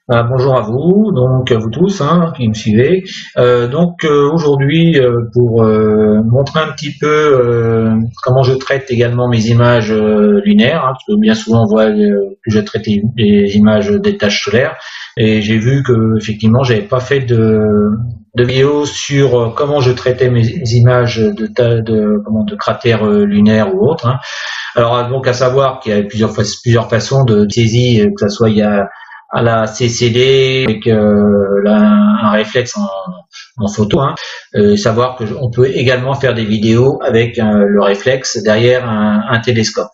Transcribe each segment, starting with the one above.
Bonjour à vous, donc à vous tous qui me suivez. Aujourd'hui, pour montrer un petit peu comment je traite également mes images lunaires, parce que bien souvent on voit que je traite les images des taches solaires, et j'ai vu que effectivement j'avais pas fait de vidéo sur comment je traitais mes images de cratères lunaires ou autres. Alors donc à savoir qu'il y a plusieurs façons de saisie, que ce soit il y a à la CCD avec un réflexe en photo. Savoir que on peut également faire des vidéos avec le réflexe derrière un télescope.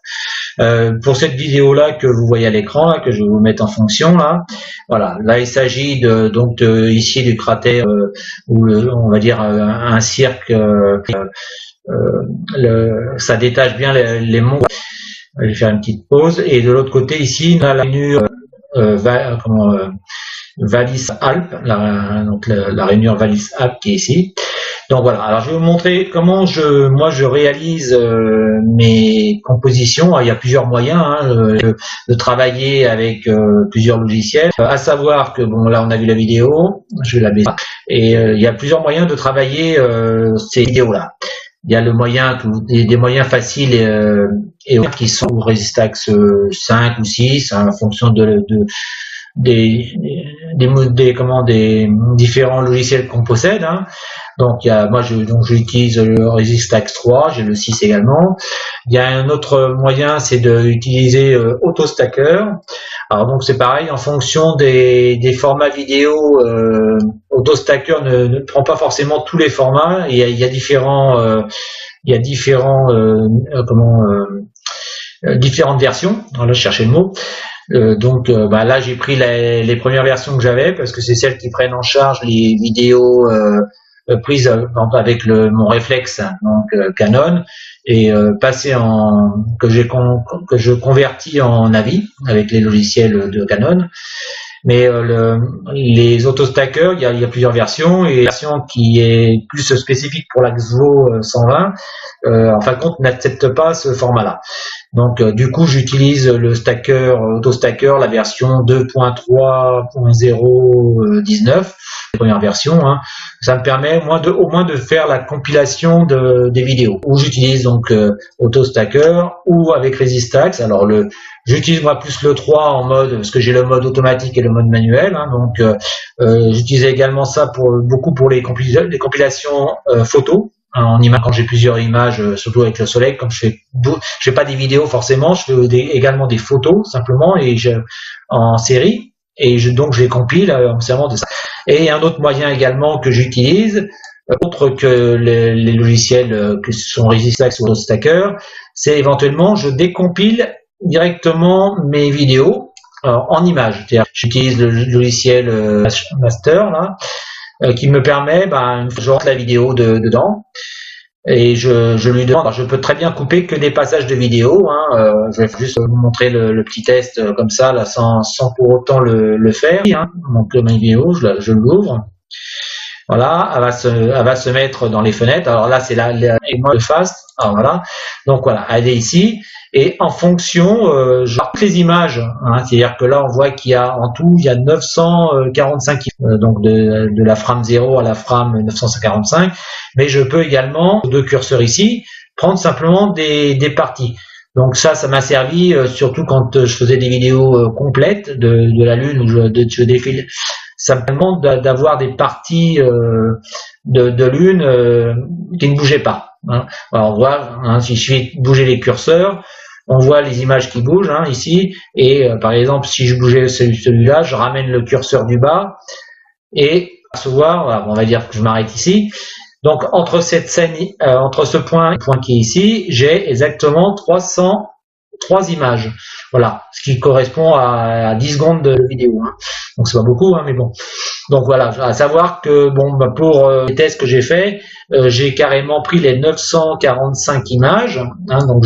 Pour cette vidéo là que vous voyez à l'écran, que je vais vous mettre en fonction là, voilà. Là il s'agit ici du cratère où on va dire un cirque. Ça détache bien les monts. Je vais faire une petite pause. Et de l'autre côté ici, on a la rainure Vallis Alpes, la rainure Vallis Alpes qui est ici. Donc voilà, alors je vais vous montrer comment je réalise mes compositions. Alors, il y a plusieurs moyens de travailler avec plusieurs logiciels. À savoir que bon là on a vu la vidéo, je vais la baisser. Et il y a plusieurs moyens de travailler ces vidéos là. Il y a le moyen, des moyens faciles et qui sont Resistax 5 ou 6 en fonction des différents logiciels qu'on possède. Donc moi j'utilise le Resistax 3, j'ai le 6 également. Il y a un autre moyen, c'est d'utiliser AutoStacker. Alors donc c'est pareil, en fonction des formats vidéo, AutoStacker ne prend pas forcément tous les formats. Il y a différentes versions. Alors là, je cherchais le mot. Là j'ai pris les premières versions que j'avais parce que c'est celles qui prennent en charge les vidéos prises avec mon réflexe Canon et que je convertis en AVI avec les logiciels de Canon. Mais les autostackers, il y a plusieurs versions, et la version qui est plus spécifique pour la XVO 120, en fin de compte, n'accepte pas ce format-là. Donc du coup, j'utilise le autostacker, la version 2.3.019, la première version. Ça me permet au moins de faire la compilation des vidéos. Où j'utilise donc autostacker ou avec Resistax. Alors j'utilise moi plus le 3 en mode, parce que j'ai le mode automatique et le mode manuel. J'utilise également ça beaucoup pour les compilations photos. En image, quand j'ai plusieurs images, surtout avec le soleil, comme je fais pas des vidéos forcément, je fais également des photos simplement en série, et donc je les compile en servant de ça. Et un autre moyen également que j'utilise, autre que les logiciels que sont Resistax ou AutoStacker, c'est éventuellement je décompile directement mes vidéos en images. C'est-à-dire, j'utilise le logiciel Master là, qui me permet, je rentre la vidéo dedans et je lui demande. Alors je peux très bien couper que des passages de vidéo. Je vais juste vous montrer le petit test comme ça, là, sans pour autant le faire. Donc ma vidéo, je l'ouvre. Voilà, elle va se mettre dans les fenêtres. Alors là, c'est les modes fast. Alors voilà. Donc voilà, elle est ici. Et en fonction, je marque les images. C'est-à-dire que là, on voit qu'il y a en tout, il y a 945 donc de la frame 0 à la frame 945. Mais je peux également, deux curseurs ici, prendre simplement des parties. Donc ça m'a servi surtout quand je faisais des vidéos complètes de la Lune où je défile. Ça me demande d'avoir des parties de Lune qui ne bougeaient pas. Alors on voit, s'il suffit de bouger les curseurs, on voit les images qui bougent ici. Et par exemple, si je bougeais celui-là, je ramène le curseur du bas et se voir. Voilà, on va dire que je m'arrête ici. Donc entre cette scène, entre ce point et le point qui est ici, j'ai exactement 303 images. Voilà, ce qui correspond à 10 secondes de vidéo. Donc c'est pas beaucoup, mais bon. Donc voilà, à savoir que pour les tests que j'ai fait, j'ai carrément pris les 945 images. Donc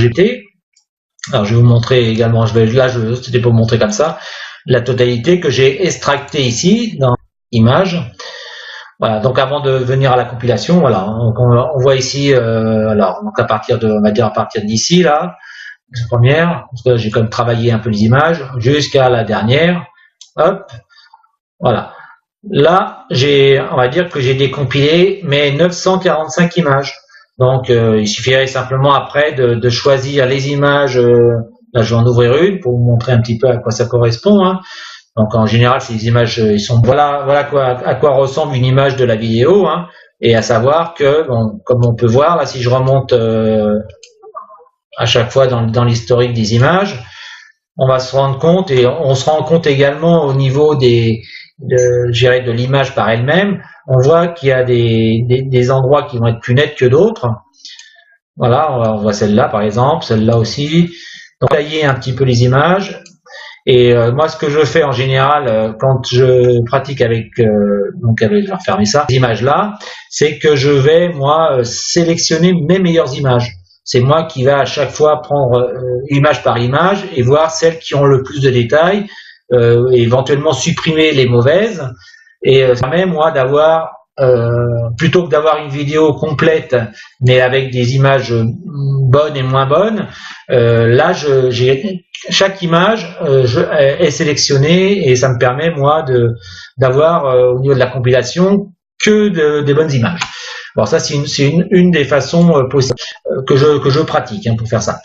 alors je vais vous montrer également. C'était pour vous montrer comme ça la totalité que j'ai extracté ici dans l'image. Voilà, donc avant de venir à la compilation, voilà, on voit ici, donc à partir d'ici là, la première, parce que j'ai quand même travaillé un peu les images jusqu'à la dernière. Hop, Voilà. Là, on va dire que j'ai décompilé mes 945 images. Donc, il suffirait simplement après de choisir les images. Là, je vais en ouvrir une pour vous montrer un petit peu à quoi ça correspond, hein. Donc, en général, ces images, voilà à quoi ressemble une image de la vidéo, hein. Et à savoir que, bon, comme on peut voir, là, si je remonte à chaque fois dans l'historique des images, on va se rendre compte, et on se rend compte également au niveau de l'image par elle-même, on voit qu'il y a des endroits qui vont être plus nets que d'autres. Voilà, on voit celle-là par exemple, celle-là aussi. Donc, tailler un petit peu les images. Et moi, ce que je fais en général quand je pratique avec, je vais refermer ça, ces images-là, c'est que je vais moi sélectionner mes meilleures images. C'est moi qui va à chaque fois prendre image par image et voir celles qui ont le plus de détails, et éventuellement supprimer les mauvaises. Et ça permet moi d'avoir, plutôt que d'avoir une vidéo complète mais avec des images bonnes et moins bonnes, là chaque image est sélectionnée et ça me permet moi d'avoir au niveau de la compilation que des bonnes images. Bon, ça c'est une des façons possibles que je pratique, hein, pour faire ça.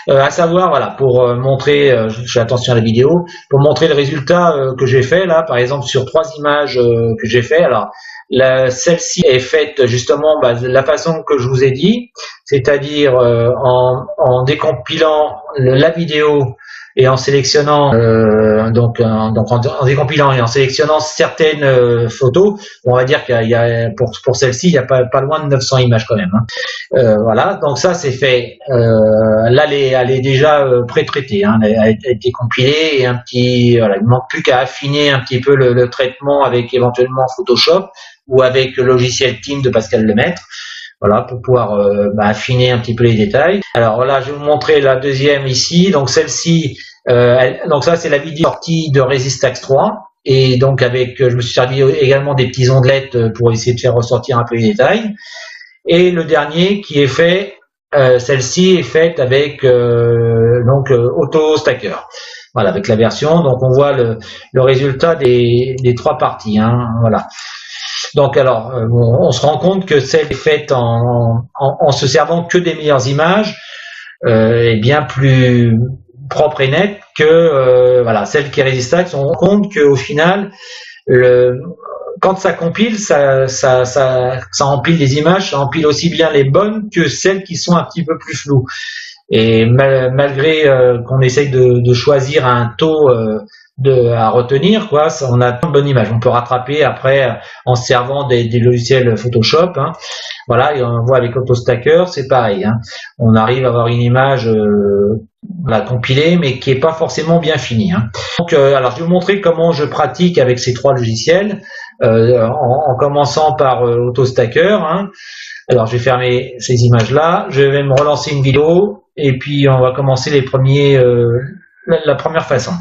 À savoir, voilà, pour montrer, je fais attention à la vidéo, pour montrer le résultat que j'ai fait là, par exemple sur 3 images que j'ai fait. Alors, celle-ci est faite justement de la façon que je vous ai dit, c'est-à-dire en décompilant la vidéo et en sélectionnant en décompilant et en sélectionnant certaines photos. On va dire qu'il y a pour celle-ci il y a pas loin de 900 images quand même, hein. Voilà, donc ça c'est fait. Là elle est déjà pré-traitée, hein. Elle a été compilée et voilà, il ne manque plus qu'à affiner un petit peu le traitement avec éventuellement Photoshop ou avec le logiciel Team de Pascal Lemaître. Voilà, pour pouvoir affiner un petit peu les détails. Alors là, je vais vous montrer la deuxième ici. Donc celle-ci, donc ça c'est la vidéo sortie de Resistax 3. Et donc je me suis servi également des petits ondelettes pour essayer de faire ressortir un peu les détails. Et le dernier qui est fait, celle-ci est faite avec Auto Stacker. Voilà, avec la version. Donc on voit le résultat des 3 parties, hein, voilà. Donc alors, on se rend compte que celle faite en se servant que des meilleures images est bien plus propre et nette que voilà, celle qui est Resistax. On se rend compte qu'au final, quand ça compile, ça empile les images, ça empile aussi bien les bonnes que celles qui sont un petit peu plus floues. Et malgré qu'on essaye de choisir un taux à retenir, quoi, on a une bonne image. On peut rattraper après en se servant des logiciels Photoshop, hein. Voilà, et on voit avec AutoStacker, c'est pareil, hein. On arrive à avoir une image compilée, mais qui est pas forcément bien finie, hein. Donc, alors je vais vous montrer comment je pratique avec ces 3 logiciels, en commençant par AutoStacker, hein. Alors je vais fermer ces images-là, je vais me relancer une vidéo, et puis on va commencer la première façon.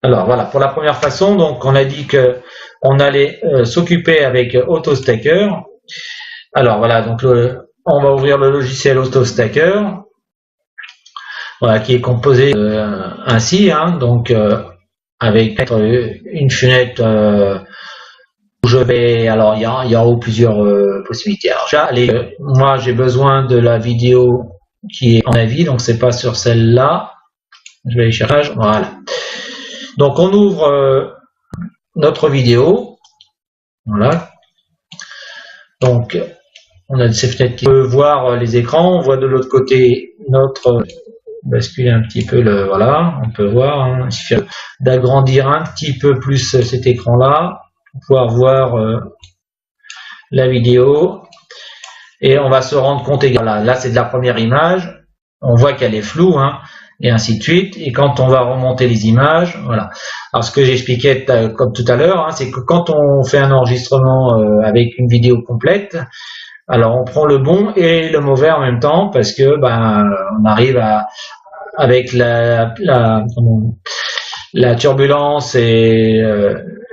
Alors voilà, pour la première façon, donc on a dit que on allait s'occuper avec AutoStacker. Alors voilà, donc on va ouvrir le logiciel AutoStacker, voilà, qui est composé ainsi, hein, donc avec une fenêtre où je vais, alors il y a en haut plusieurs possibilités. Alors moi j'ai besoin de la vidéo qui est en avis, donc c'est pas sur celle-là. Je vais aller chercher, voilà. Donc on ouvre notre vidéo, voilà. Donc on a ces fenêtres qui peuvent voir les écrans. On voit de l'autre côté basculer un petit peu voilà, on peut voir, hein, il suffit d'agrandir un petit peu plus cet écran-là pour pouvoir voir la vidéo. Et on va se rendre compte également, là c'est de la première image, on voit qu'elle est floue, hein, et ainsi de suite. Et quand on va remonter les images, voilà. Alors ce que j'expliquais comme tout à l'heure, hein, c'est que quand on fait un enregistrement avec une vidéo complète, alors on prend le bon et le mauvais en même temps, parce que on arrive avec la turbulence et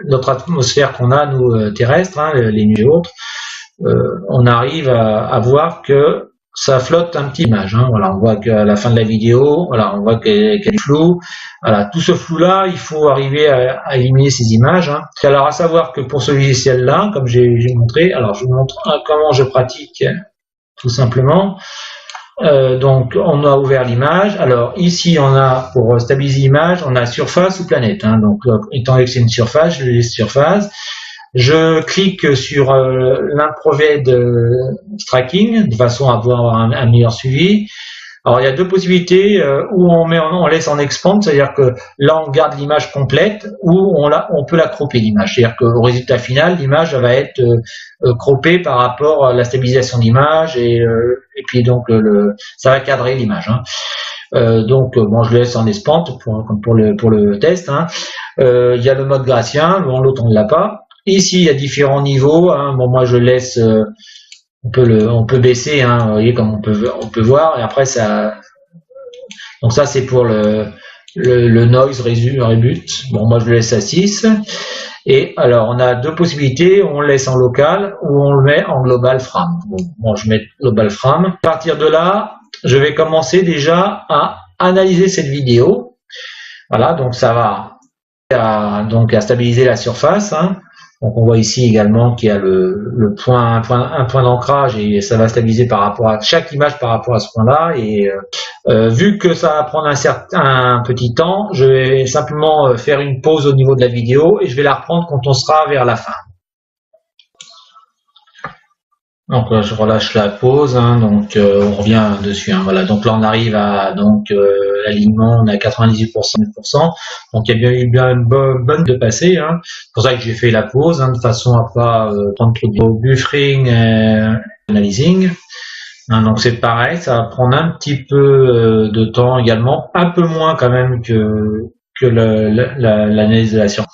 notre atmosphère qu'on a, nous, terrestres, hein, les nuits et autres, on arrive à voir que ça flotte un petit image. Hein. Voilà, on voit qu'à la fin de la vidéo, voilà, on voit qu'elle est flou. Voilà, tout ce flou-là, il faut arriver à éliminer ces images. Hein. Alors, à savoir que pour ce logiciel-là, comme j'ai montré, alors je vous montre comment je pratique tout simplement. Donc, on a ouvert l'image. Alors, ici, on a, pour stabiliser l'image, on a surface ou planète. Hein. Donc, étant donné que c'est une surface, je laisse surface. Je clique sur l'infrared tracking de façon à avoir un meilleur suivi. Alors il y a deux possibilités où on laisse en expand, c'est-à-dire que là on garde l'image complète, ou on peut la cropper l'image, c'est-à-dire qu'au résultat final l'image va être croppée par rapport à la stabilisation de l'image et puis donc ça va cadrer l'image. Hein. Donc bon, je le laisse en expand pour le test. Hein. Il y a le mode gradient, l'autre on ne l'a pas. Ici, il y a différents niveaux. Hein. Bon, moi, je laisse. On peut baisser. Hein, vous voyez comme on peut voir. Et après, ça. Donc ça, c'est pour le noise rebut. Bon, moi, je le laisse à 6. Et alors, on a deux possibilités. On le laisse en local ou on le met en global frame. Bon, je mets global frame. À partir de là, je vais commencer déjà à analyser cette vidéo. Voilà. Donc ça va à stabiliser la surface. Hein. Donc on voit ici également qu'il y a un point d'ancrage et ça va stabiliser par rapport à chaque image par rapport à ce point-là. Et vu que ça va prendre un petit temps, je vais simplement faire une pause au niveau de la vidéo et je vais la reprendre quand on sera vers la fin. Donc là, je relâche la pause, hein, donc on revient dessus. Hein, voilà. Donc là, on arrive à l'alignement, on est à 98%. Donc il y a bien une bonne de passer. Hein. C'est pour ça que j'ai fait la pause, hein, de façon à pas prendre trop de buffering, analyzing. Hein, donc c'est pareil, ça va prendre un petit peu de temps également, un peu moins quand même que l'analyse de la science.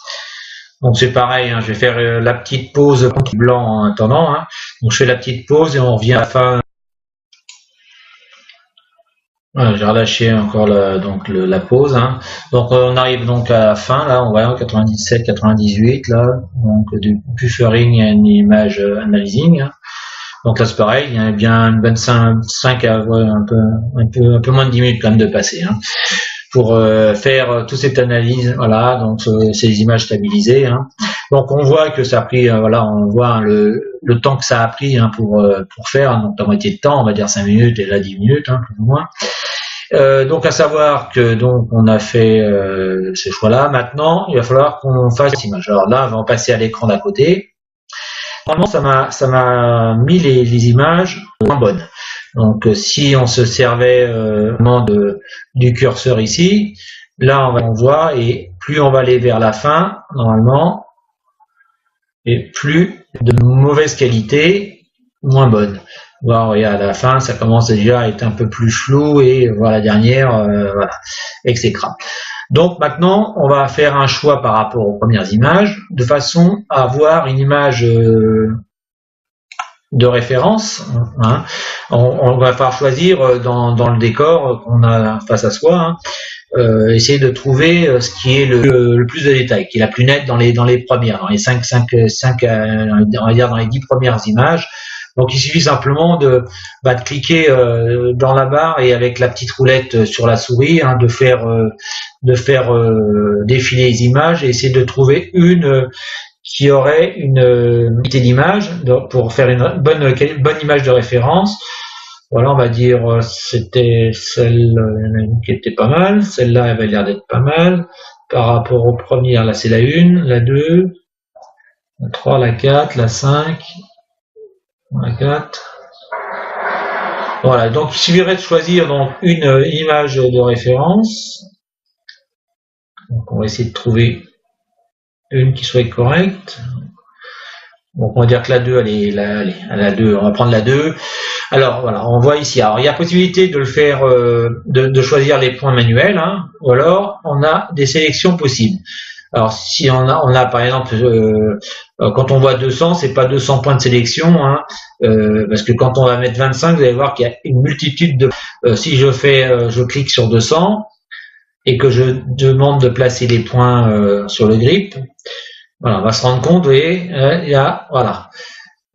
Donc c'est pareil, hein, je vais faire la petite pause blanc en attendant. Hein. Donc je fais la petite pause et on revient à la fin. Voilà, j'ai relâché encore la pause. Hein. Donc on arrive donc à la fin, là on voit 97, 98 là, donc du buffering and image analyzing. Hein. Donc là c'est pareil, il y a bien une bonne 5 à un peu moins de 10 minutes quand même de passer. Hein. Pour faire toute cette analyse, voilà, donc ces images stabilisées. Hein. Donc on voit que ça a pris, voilà, on voit le temps que ça a pris hein, pour faire, hein, donc la moitié de temps, on va dire 5 minutes et là 10 minutes, hein, plus ou moins. Donc à savoir que donc on a fait ces choix-là. Maintenant, il va falloir qu'on fasse cette image. Alors là, on va en passer à l'écran d'à côté. Normalement, ça m'a mis les images moins bonnes. Donc si on se servait du curseur ici, là on voit et plus on va aller vers la fin normalement et plus de mauvaise qualité, moins bonne. Bon, regarde, à la fin ça commence déjà à être un peu plus flou et voilà la dernière, voilà, exécrable. Donc maintenant on va faire un choix par rapport aux premières images de façon à avoir une image de référence. Hein. On va falloir choisir dans le décor qu'on a face à soi, hein, essayer de trouver ce qui est le plus de détails, qui est la plus nette dans les premières, dans les 5 on va dire dans les 10 premières images. Donc il suffit simplement de cliquer dans la barre et avec la petite roulette sur la souris, hein, de faire défiler les images et essayer de trouver une qui aurait une unité d'image pour faire une bonne image de référence. Voilà, on va dire c'était celle qui était pas mal, celle-là elle avait l'air d'être pas mal par rapport aux premières. Là c'est la 1, la 2, la 3, la 4, la 5, la 4. Voilà, donc il suffirait de choisir donc une image de référence. Donc on va essayer de trouver une qui soit correcte. Donc on va dire que la 2, la 2, on va prendre la 2. Alors voilà, on voit ici. Alors il y a possibilité de le faire, de choisir les points manuels, hein, ou alors on a des sélections possibles. Alors si on a par exemple, quand on voit 200, c'est pas 200 points de sélection, hein, parce que quand on va mettre 25, vous allez voir qu'il y a une multitude de. Si je clique sur 200 et que je demande de placer les points sur le grip, voilà, on va se rendre compte, vous voyez, il y a, voilà,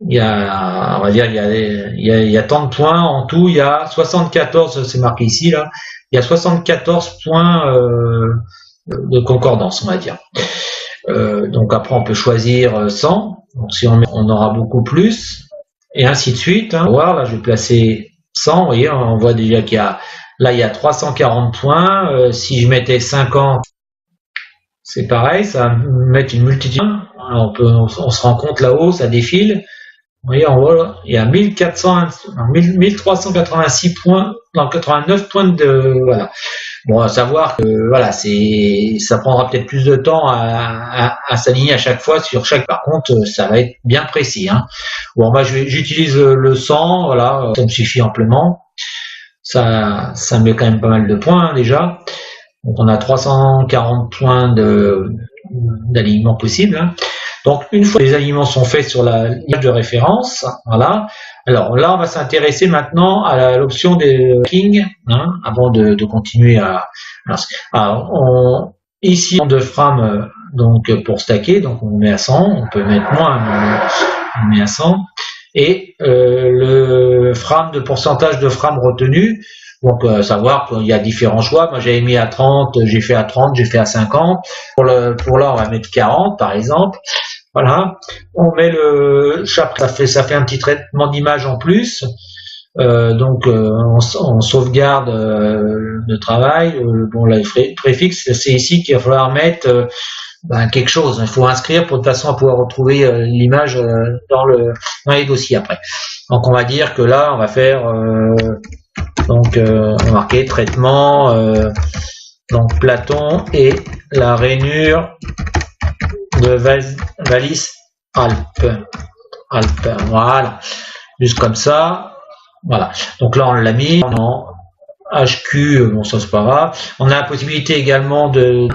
il y a, on va dire, il y a tant de points en tout, il y a 74, c'est marqué ici là, il y a 74 points de concordance, on va dire. Donc après on peut choisir 100, donc si on aura beaucoup plus, et ainsi de suite. Hein. Voir, là je vais placer 100, vous voyez, on voit déjà qu'il y a, là il y a 340 points, si je mettais 50, c'est pareil, ça va mettre une multitude. Alors on se rend compte là-haut, ça défile. Vous voyez, en haut, il y a 1386 points, non, 89 points de, voilà. Bon, à savoir que, voilà, ça prendra peut-être plus de temps à s'aligner à chaque fois sur chaque, par contre, ça va être bien précis, hein. Bon, moi, j'utilise le 100, voilà, ça me suffit amplement. Ça me met quand même pas mal de points, hein, déjà. Donc, on a 340 points d'alignement possible, hein. Donc, une fois que les alignements sont faits sur l'image de référence, voilà. Alors là, on va s'intéresser maintenant à l'option des King, hein, avant de continuer à. Alors, ici, de frame, donc pour stacker, donc on met à 100, on peut mettre moins, mais on met à 100. Et le frame de pourcentage de frame retenu. Donc, savoir qu'il y a différents choix. Moi, j'avais mis à 30, j'ai fait à 30, j'ai fait à 50. Pour là, on va mettre 40, par exemple. Voilà. On met le chapitre, ça fait un petit traitement d'image en plus. Donc, on sauvegarde le travail. Bon, là, le préfixe, c'est ici qu'il va falloir mettre quelque chose. Il faut inscrire pour de façon à pouvoir retrouver l'image dans les dossiers après. Donc, on va dire que là, on va faire on va marquer traitement, donc Platon et la rainure de Vallis Alpes, voilà, juste comme ça, voilà. Donc là on l'a mis en HQ, bon ça c'est pas grave. On a la possibilité également de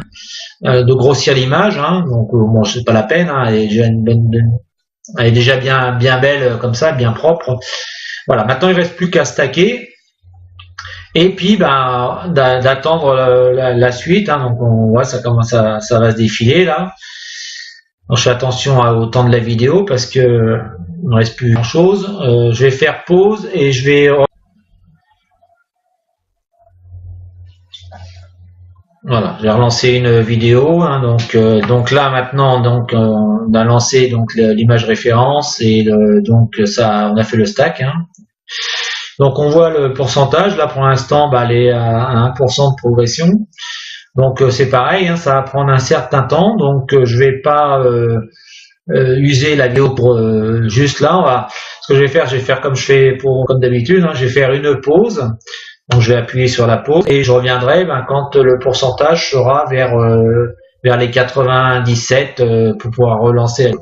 grossir l'image, hein, donc bon c'est pas la peine, hein, elle est déjà bien belle comme ça, bien propre. Voilà, maintenant il reste plus qu'à stacker. Et puis d'attendre la suite, hein, donc on voit ça commence ça va se défiler là. Donc je fais attention au temps de la vidéo parce que il ne reste plus grand chose. Je vais faire pause et je vais voilà, j'ai relancé une vidéo, hein, donc là maintenant on a lancé donc l'image référence et donc ça on a fait le stack, hein. Donc on voit le pourcentage, là pour l'instant elle est à 1% de progression. Donc c'est pareil, hein, ça va prendre un certain temps, donc je vais pas user la vidéo pour juste là. Ce que je vais faire comme je fais comme d'habitude, hein, je vais faire une pause. Donc je vais appuyer sur la pause et je reviendrai quand le pourcentage sera vers les 97 pour pouvoir relancer.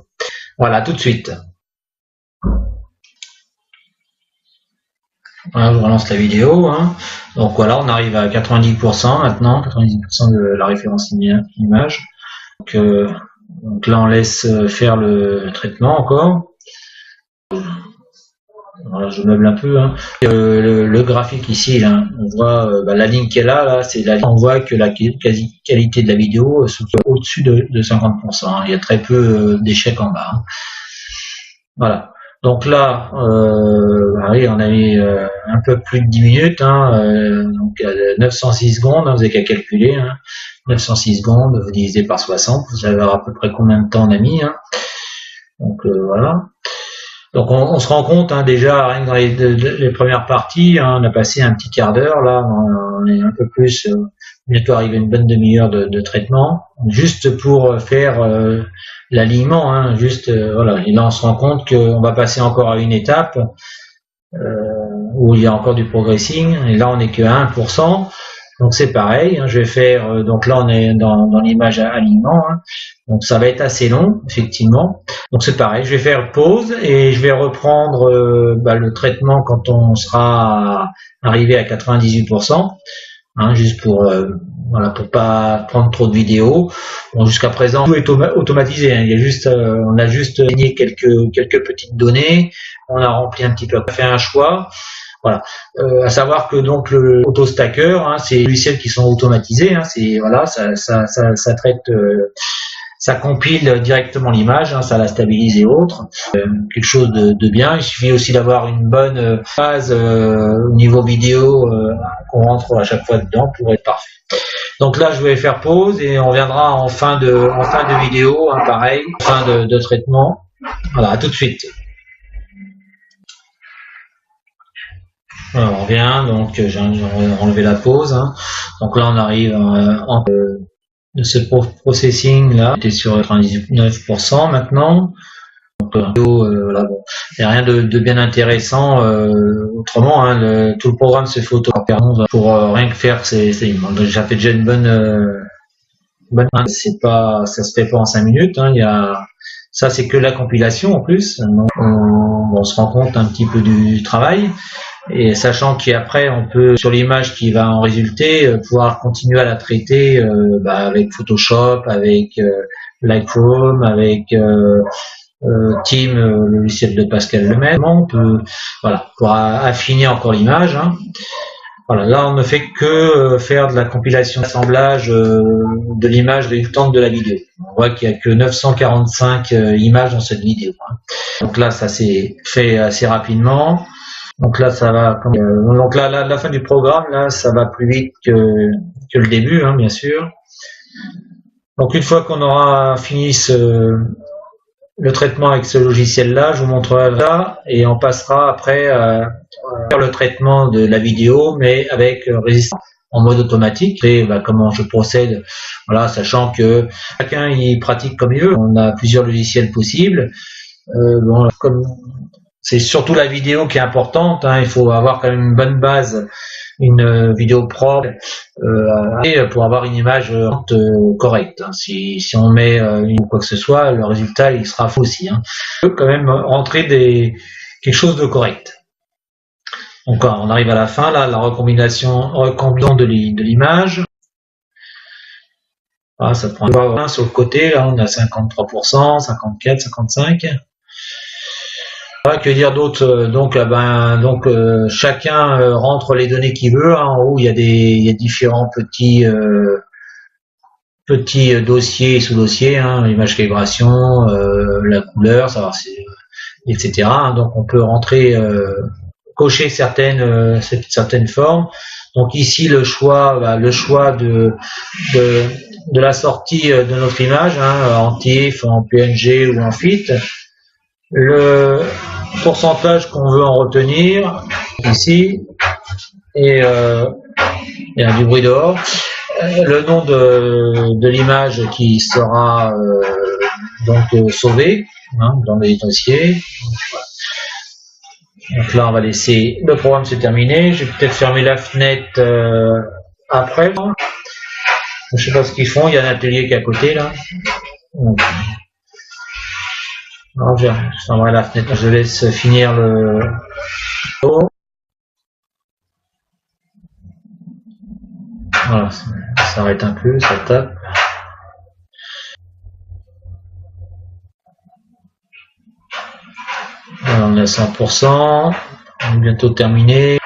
Voilà, tout de suite. Voilà, je relance la vidéo, hein. Donc voilà, on arrive à 90% maintenant, 90% de la référence image. Donc là, on laisse faire le traitement encore. Voilà, je meuble un peu, hein. Le graphique ici, là, on voit la ligne qui est là, c'est la ligne. On voit que la qualité de la vidéo se trouve au-dessus de 50%. Hein. Il y a très peu d'échecs en bas. Hein. Voilà. Donc là, oui, on a mis un peu plus de 10 minutes, hein, donc 906 secondes, hein, vous n'avez qu'à calculer, hein, 906 secondes, vous divisez par 60, vous savez à peu près combien de temps on a mis, hein. Donc voilà. Donc on se rend compte, hein, déjà, rien que dans les premières parties, hein, on a passé un petit quart d'heure, là, on est un peu plus, bientôt arrivé une bonne demi-heure de traitement, juste pour faire l'alignement, hein, juste voilà. Et là on se rend compte qu'on va passer encore à une étape où il y a encore du progressing, et là on n'est que à 1%, donc c'est pareil, hein, je vais faire, donc là on est dans l'image alignement, hein, donc ça va être assez long effectivement, donc c'est pareil, je vais faire pause et je vais reprendre le traitement quand on sera arrivé à 98%. Hein, juste pour voilà, pour pas prendre trop de vidéos. Bon, jusqu'à présent tout est automatisé, hein. Il y a juste on a juste gagné quelques petites données, on a rempli un petit peu, on a fait un choix. Voilà. À savoir que donc le AutoStacker, hein, c'est les logiciels qui sont automatisés, hein, c'est voilà, ça traite ça compile directement l'image, hein, ça la stabilise et autres. Quelque chose de bien. Il suffit aussi d'avoir une bonne phase au niveau vidéo qu'on rentre à chaque fois dedans pour être parfait. Donc là, je vais faire pause et on reviendra en fin de vidéo, hein, pareil, fin de traitement. Voilà, à tout de suite. Alors, on revient, donc j'ai enlevé la pause. Hein. Donc là, on arrive de ce processing là, était sur 99% maintenant. Donc voilà, bon. Il n'y a rien de bien intéressant autrement. Hein, tout le programme se fait auto pour rien que faire. Ça fait déjà une bonne. C'est pas, ça se fait pas en 5 minutes. Hein, ça c'est que la compilation en plus. Donc, on se rend compte un petit peu du travail. Et sachant qu'après on peut sur l'image qui va en résulter pouvoir continuer à la traiter avec Photoshop, avec Lightroom, avec Team, le logiciel de Pascal Lemaître. On peut pour affiner encore l'image. Hein. Voilà, là on ne fait que faire de la compilation d'assemblage de l'image résultante de la vidéo. On voit qu'il n'y a que 945 images dans cette vidéo. Hein. Donc là ça s'est fait assez rapidement. Donc là, ça va. Donc là, la fin du programme, là, ça va plus vite que le début, hein, bien sûr. Donc une fois qu'on aura fini le traitement avec ce logiciel-là, je vous montrerai là, et on passera après à faire le traitement de la vidéo, mais avec résistance en mode automatique. Et comment je procède, voilà, sachant que chacun y pratique comme il veut. On a plusieurs logiciels possibles. Comme c'est surtout la vidéo qui est importante, hein, il faut avoir quand même une bonne base, une vidéo propre pour avoir une image correcte. Hein. Si on met quoi que ce soit, le résultat il sera faux aussi. Hein. Il faut quand même rentrer quelque chose de correct. Donc on arrive à la fin, là, la recombination de l'image. Voilà, ça prend un sur le côté, là on a 53%, 54, 55. Que dire d'autre? Donc chacun rentre les données qu'il veut. Hein. En haut, il y a différents petits dossiers et sous-dossiers, hein, l'image calibration, la couleur, savoir etc. Hein. Donc on peut rentrer, cocher certaines formes. Donc ici le choix de la sortie de notre image, hein, en TIFF, en PNG ou en FIT. Le pourcentage qu'on veut en retenir ici et il y a du bruit dehors, le nom de l'image qui sera sauvé, hein, dans les dossiers. Donc là on va laisser le programme se terminer. Je vais peut-être fermer la fenêtre après. Je sais pas ce qu'ils font, il y a un atelier qui est à côté là. Donc, je fermerai la fenêtre, je laisse finir le voilà, ça s'arrête un peu, ça tape. Voilà, on est à 100%, on est bientôt terminé.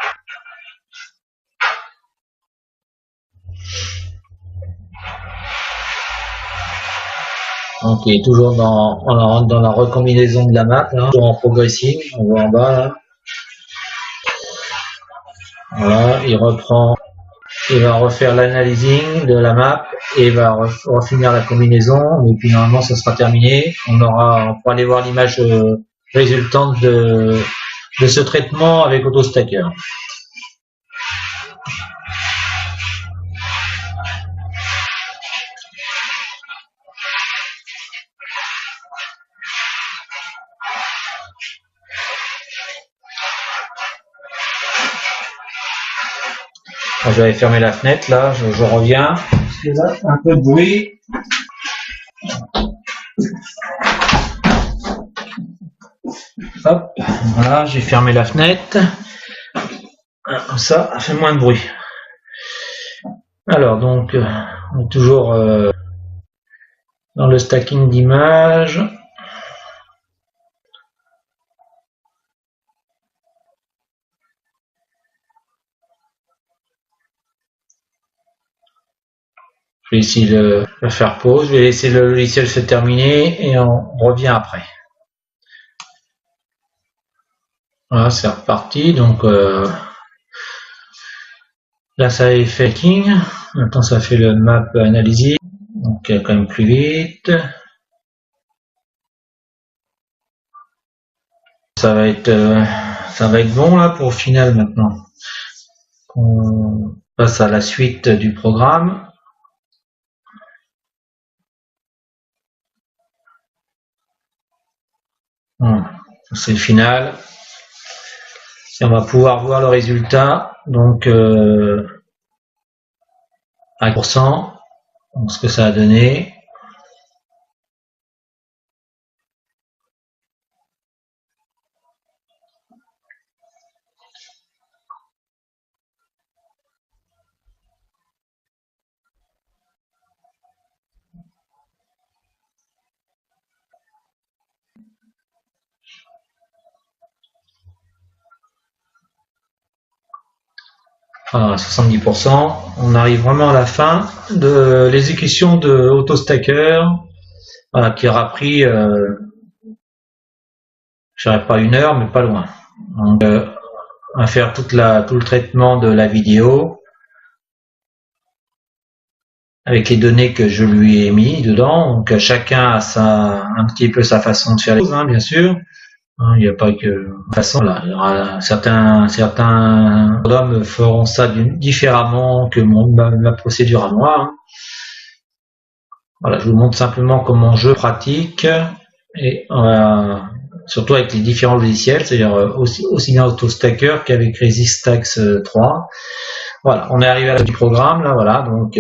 Donc il est toujours dans la recombinaison de la map, là, toujours en progressing, on voit en bas là. Voilà, il va refaire l'analysing de la map et il va refinir la combinaison, et puis normalement ça sera terminé. On pourra aller voir l'image résultante de ce traitement avec AutoStacker. Je vais fermer la fenêtre là, je reviens. Un peu de bruit. Hop, voilà, j'ai fermé la fenêtre. Comme ça fait moins de bruit. Alors donc, on est toujours dans le stacking d'images. Je vais essayer de faire pause, je vais laisser le logiciel se terminer et on revient après. Voilà, c'est reparti. Donc là, ça a fait King. Maintenant, ça fait le map analysis. Donc, quand même plus vite. Ça va être bon là pour final maintenant. On passe à la suite du programme. Voilà, c'est le final. Et on va pouvoir voir le résultat. Donc à 1%, donc ce que ça a donné. À 70%, on arrive vraiment à la fin de l'exécution de AutoStacker, voilà, qui aura pris, je dirais pas 1 heure, mais pas loin. Donc, on va faire tout le traitement de la vidéo avec les données que je lui ai mis dedans. Donc, chacun a un petit peu sa façon de faire les choses, hein, bien sûr. Il n'y a pas que de façon là. Il y aura certains hommes feront ça différemment que ma procédure à moi. Hein. Voilà, je vous montre simplement comment je pratique et surtout avec les différents logiciels, c'est-à-dire aussi bien AutoStacker qu'avec Resistax 3. Voilà, on est arrivé à la fin du programme là. Voilà, donc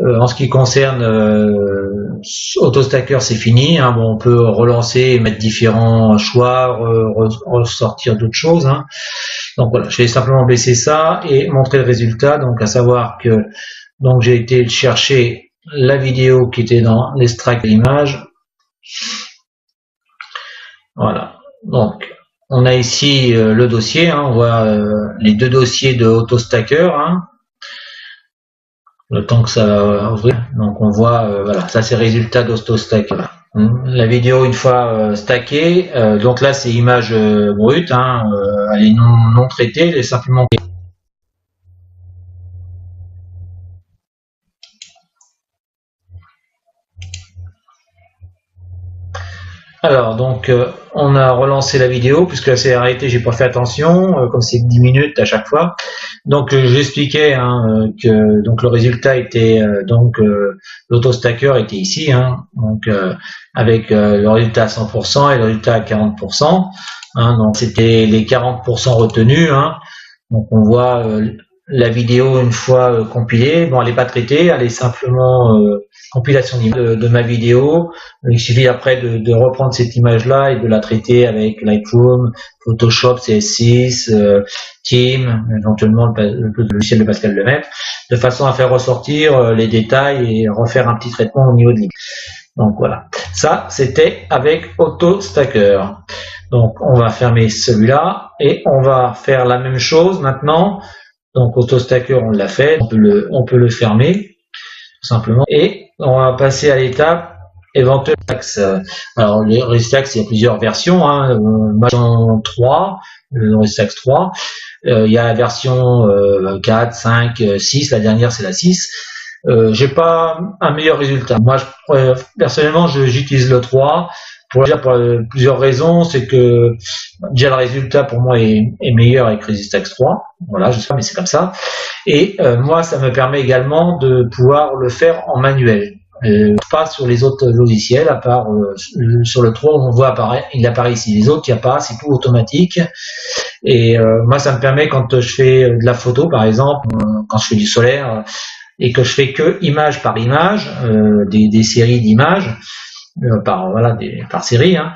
en ce qui concerne AutoStacker, c'est fini. Hein. Bon, on peut relancer et mettre différents choix, ressortir d'autres choses. Hein. Donc voilà, je vais simplement baisser ça et montrer le résultat. Donc à savoir que donc j'ai été chercher la vidéo qui était dans l'extract de l'image. Voilà. Donc on a ici le dossier. Hein. On voit les 2 dossiers de AutoStacker. Hein. Le temps que ça va ouvrir. Donc on voit, voilà, ça c'est résultat d'AutoStacker. La vidéo une fois stackée, donc là c'est image brute, hein, elle est non traitée, elle est simplement. Alors donc on a relancé la vidéo puisque elle s'est arrêtée, j'ai pas fait attention, comme c'est 10 minutes à chaque fois. Donc j'expliquais hein, que donc le résultat était l'AutoStacker était ici, hein, donc avec le résultat à 100% et le résultat à 40%. Hein, donc c'était les 40% retenus. Hein, donc on voit la vidéo une fois compilée. Bon, elle n'est pas traitée, elle est simplement compilation de ma vidéo. Il suffit après de reprendre cette image-là et de la traiter avec Lightroom, Photoshop, CS6, Team, éventuellement le logiciel de Pascal Lemaitre, de façon à faire ressortir les détails et refaire un petit traitement au niveau de l'image. Donc voilà, ça c'était avec AutoStacker. Donc on va fermer celui-là et on va faire la même chose maintenant. Donc AutoStacker on l'a fait, on peut le fermer tout simplement et on va passer à l'étape éventuellement. Alors les Resistax, il y a plusieurs versions, hein, version 3, le Resistax 3, il y a la version 4, 5, 6, la dernière c'est la 6. J'ai pas un meilleur résultat. Moi personnellement j'utilise le 3 pour plusieurs raisons. C'est que déjà le résultat pour moi est meilleur avec Resistax 3. Voilà, je sais pas, mais c'est comme ça. Et moi ça me permet également de pouvoir le faire en manuel. Pas sur les autres logiciels, à part sur le 3 on voit il apparaît ici. Les autres il n'y a pas, c'est tout automatique. Et moi ça me permet quand je fais de la photo par exemple, quand je fais du solaire et que je fais que image par image, des séries d'images par série, hein,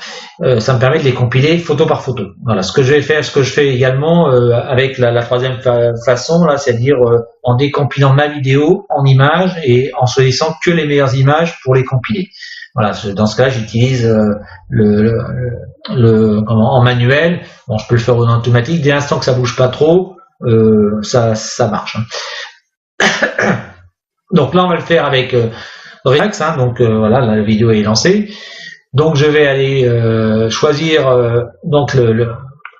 ça me permet de les compiler photo par photo. Voilà, ce que je fais également avec la troisième façon là, c'est-à-dire en décompilant ma vidéo en images et en choisissant que les meilleures images pour les compiler. Voilà, dans ce cas, j'utilise en manuel. Bon, je peux le faire en automatique. Dès l'instant que ça bouge pas trop, ça marche. Donc là, on va le faire avec Relax, hein, donc voilà, la vidéo est lancée. Donc je vais aller choisir donc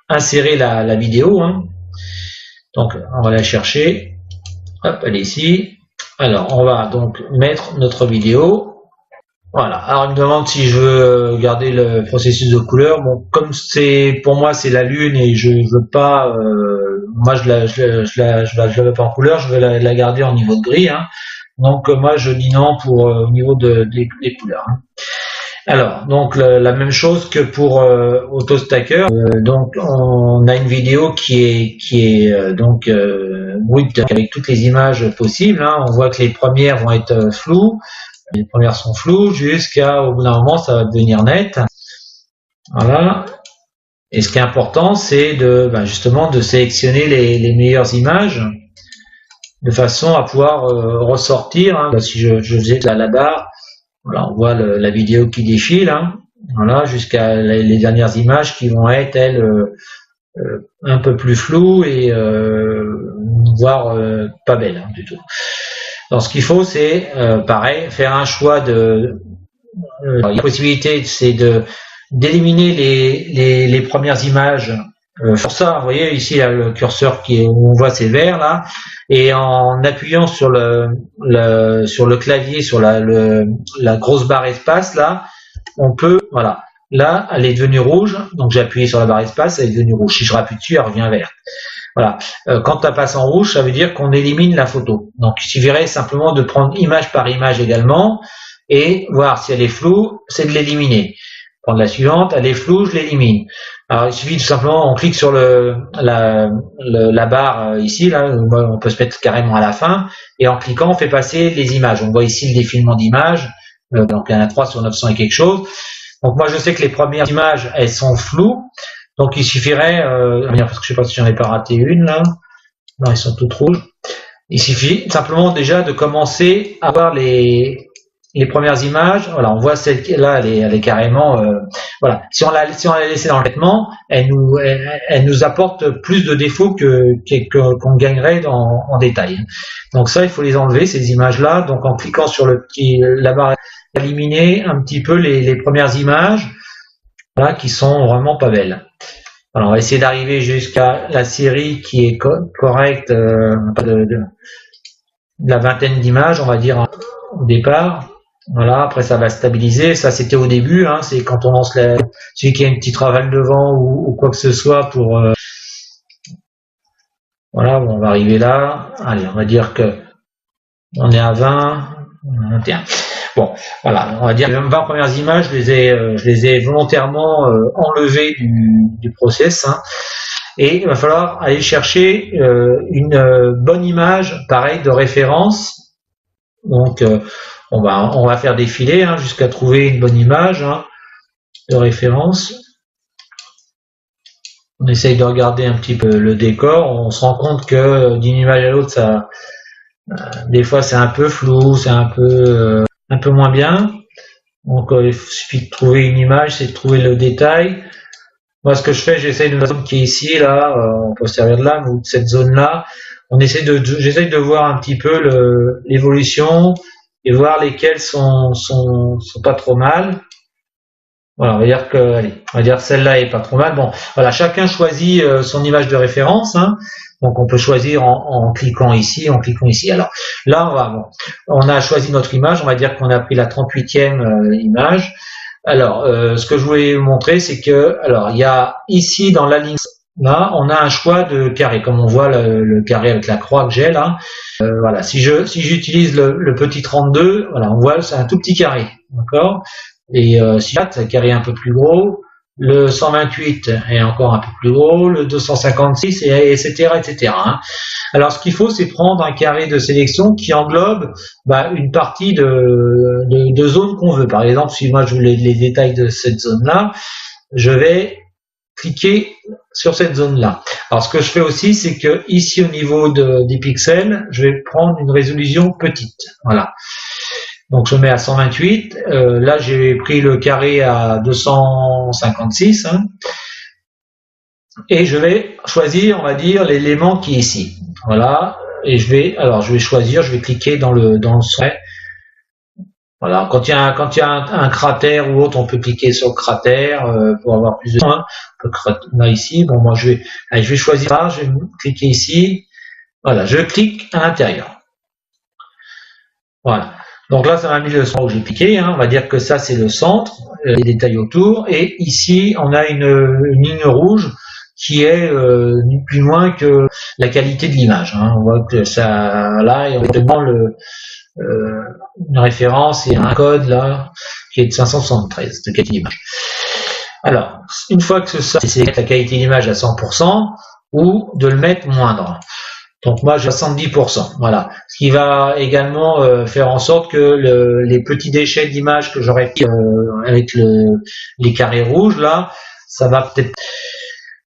insérer la vidéo. Hein. Donc on va la chercher. Hop, elle est ici. Alors on va donc mettre notre vidéo. Voilà. Alors il me demande si je veux garder le processus de couleur. Bon, comme c'est pour moi c'est la lune et je veux pas, moi je la veux pas en couleur, je veux la garder en niveau de gris. Hein. Donc moi je dis non pour au niveau des couleurs. Hein. Alors donc la même chose que pour AutoStacker. Donc on a une vidéo qui est donc brute avec toutes les images possibles. Hein. On voit que les premières vont être floues. Les premières sont floues jusqu'à au bout d'un moment ça va devenir net. Voilà. Et ce qui est important c'est de justement de sélectionner les meilleures images de façon à pouvoir ressortir. Hein. Si je faisais la barre, voilà, on voit la vidéo qui défile. Hein. Voilà, jusqu'à les dernières images qui vont être elles un peu plus floues et voire pas belles hein, du tout. Donc ce qu'il faut c'est pareil, faire un choix de la possibilité c'est d'éliminer les premières images. Pour ça, vous voyez ici il y a le curseur où on voit ces verts là, et en appuyant sur le clavier, sur la grosse barre espace là, on peut, voilà, là elle est devenue rouge, donc j'ai appuyé sur la barre espace, elle est devenue rouge. Si je rappuie dessus, elle revient verte. Voilà. Quand elle passe en rouge, ça veut dire qu'on élimine la photo. Donc il suffirait simplement de prendre image par image également et voir si elle est floue, c'est de l'éliminer. Prendre la suivante, elle est floue, je l'élimine. Alors il suffit tout simplement, on clique sur la barre ici, là, on peut se mettre carrément à la fin, et en cliquant, on fait passer les images. On voit ici le défilement d'images, donc il y en a 3 sur 900 et quelque chose. Donc moi je sais que les premières images, elles sont floues, donc il suffirait, parce que je sais pas si j'en ai pas raté une là, non, elles sont toutes rouges. Il suffit simplement déjà de commencer à voir les premières images. Voilà, on voit celle qui là, elle est carrément, voilà. Si on l'a laissée dans le traitement, elle nous apporte plus de défauts qu'on gagnerait en détail. Donc ça, il faut les enlever ces images-là. Donc en cliquant sur la barre, éliminer un petit peu les premières images, là, qui sont vraiment pas belles. Alors on va essayer d'arriver jusqu'à la série qui est correcte, de la vingtaine d'images, on va dire au départ. Voilà, après ça va stabiliser. Ça c'était au début, hein, c'est quand on lance celui qui a une petite rafale devant ou quoi que ce soit pour voilà, bon, on va arriver là. Allez, on va dire que on est à 20, 21. Bon, voilà, on va dire que les 20 premières images, je les ai volontairement enlevées du process. Hein, et il va falloir aller chercher une bonne image, pareil, de référence. Donc on va faire défiler hein, jusqu'à trouver une bonne image hein, de référence. On essaye de regarder un petit peu le décor. On se rend compte que d'une image à l'autre, ça, des fois c'est un peu flou, c'est un peu moins bien. Donc il suffit de trouver une image, c'est de trouver le détail. Moi ce que je fais, j'essaye de la zone qui est ici, là, on peut se servir de là, ou de cette zone-là. J'essaye de voir un petit peu l'évolution et voir lesquelles sont pas trop mal. Voilà, on va dire celle-là est pas trop mal. Bon, voilà, chacun choisit son image de référence. Hein. Donc on peut choisir en cliquant ici, en cliquant ici. Alors là, on a choisi notre image. On va dire qu'on a pris la 38e image. Alors, ce que je voulais vous montrer, c'est que, alors, il y a ici dans la ligne là, on a un choix de carré, comme on voit le carré avec la croix que j'ai là. Voilà, si j'utilise le petit 32, voilà, on voit c'est un tout petit carré, d'accord. Et si c'est un carré un peu plus gros, le 128 est encore un peu plus gros, le 256, et etc., etc. Hein. Alors, ce qu'il faut, c'est prendre un carré de sélection qui englobe une partie de zone qu'on veut. Par exemple, si moi je voulais les détails de cette zone-là, je vais cliquer sur cette zone-là. Alors, ce que je fais aussi, c'est que ici, au niveau des pixels, je vais prendre une résolution petite. Voilà. Donc, je mets à 128. Là, j'ai pris le carré à 256. Hein, et je vais choisir, on va dire, l'élément qui est ici. Voilà. et je vais choisir, je vais cliquer dans le souhait. Voilà, quand il y a un cratère ou autre, on peut cliquer sur le cratère pour avoir plus de temps. Hein. Là ici, bon moi je vais choisir ça, je vais cliquer ici. Voilà, je clique à l'intérieur. Voilà. Donc là, ça m'a mis le centre où j'ai cliqué. Hein. On va dire que ça c'est le centre, les détails autour. Et ici, on a une ligne rouge qui est ni plus loin que la qualité de l'image. Hein. On voit que ça, là, et on demande une référence et un code là qui est de 573 de qualité d'image. Alors, une fois que ça, c'est la qualité d'image à 100% ou de le mettre moindre. Donc moi j'ai 70%, voilà. Ce qui va également faire en sorte que les petits déchets d'image que j'aurais fait avec les carrés rouges là, ça va peut-être.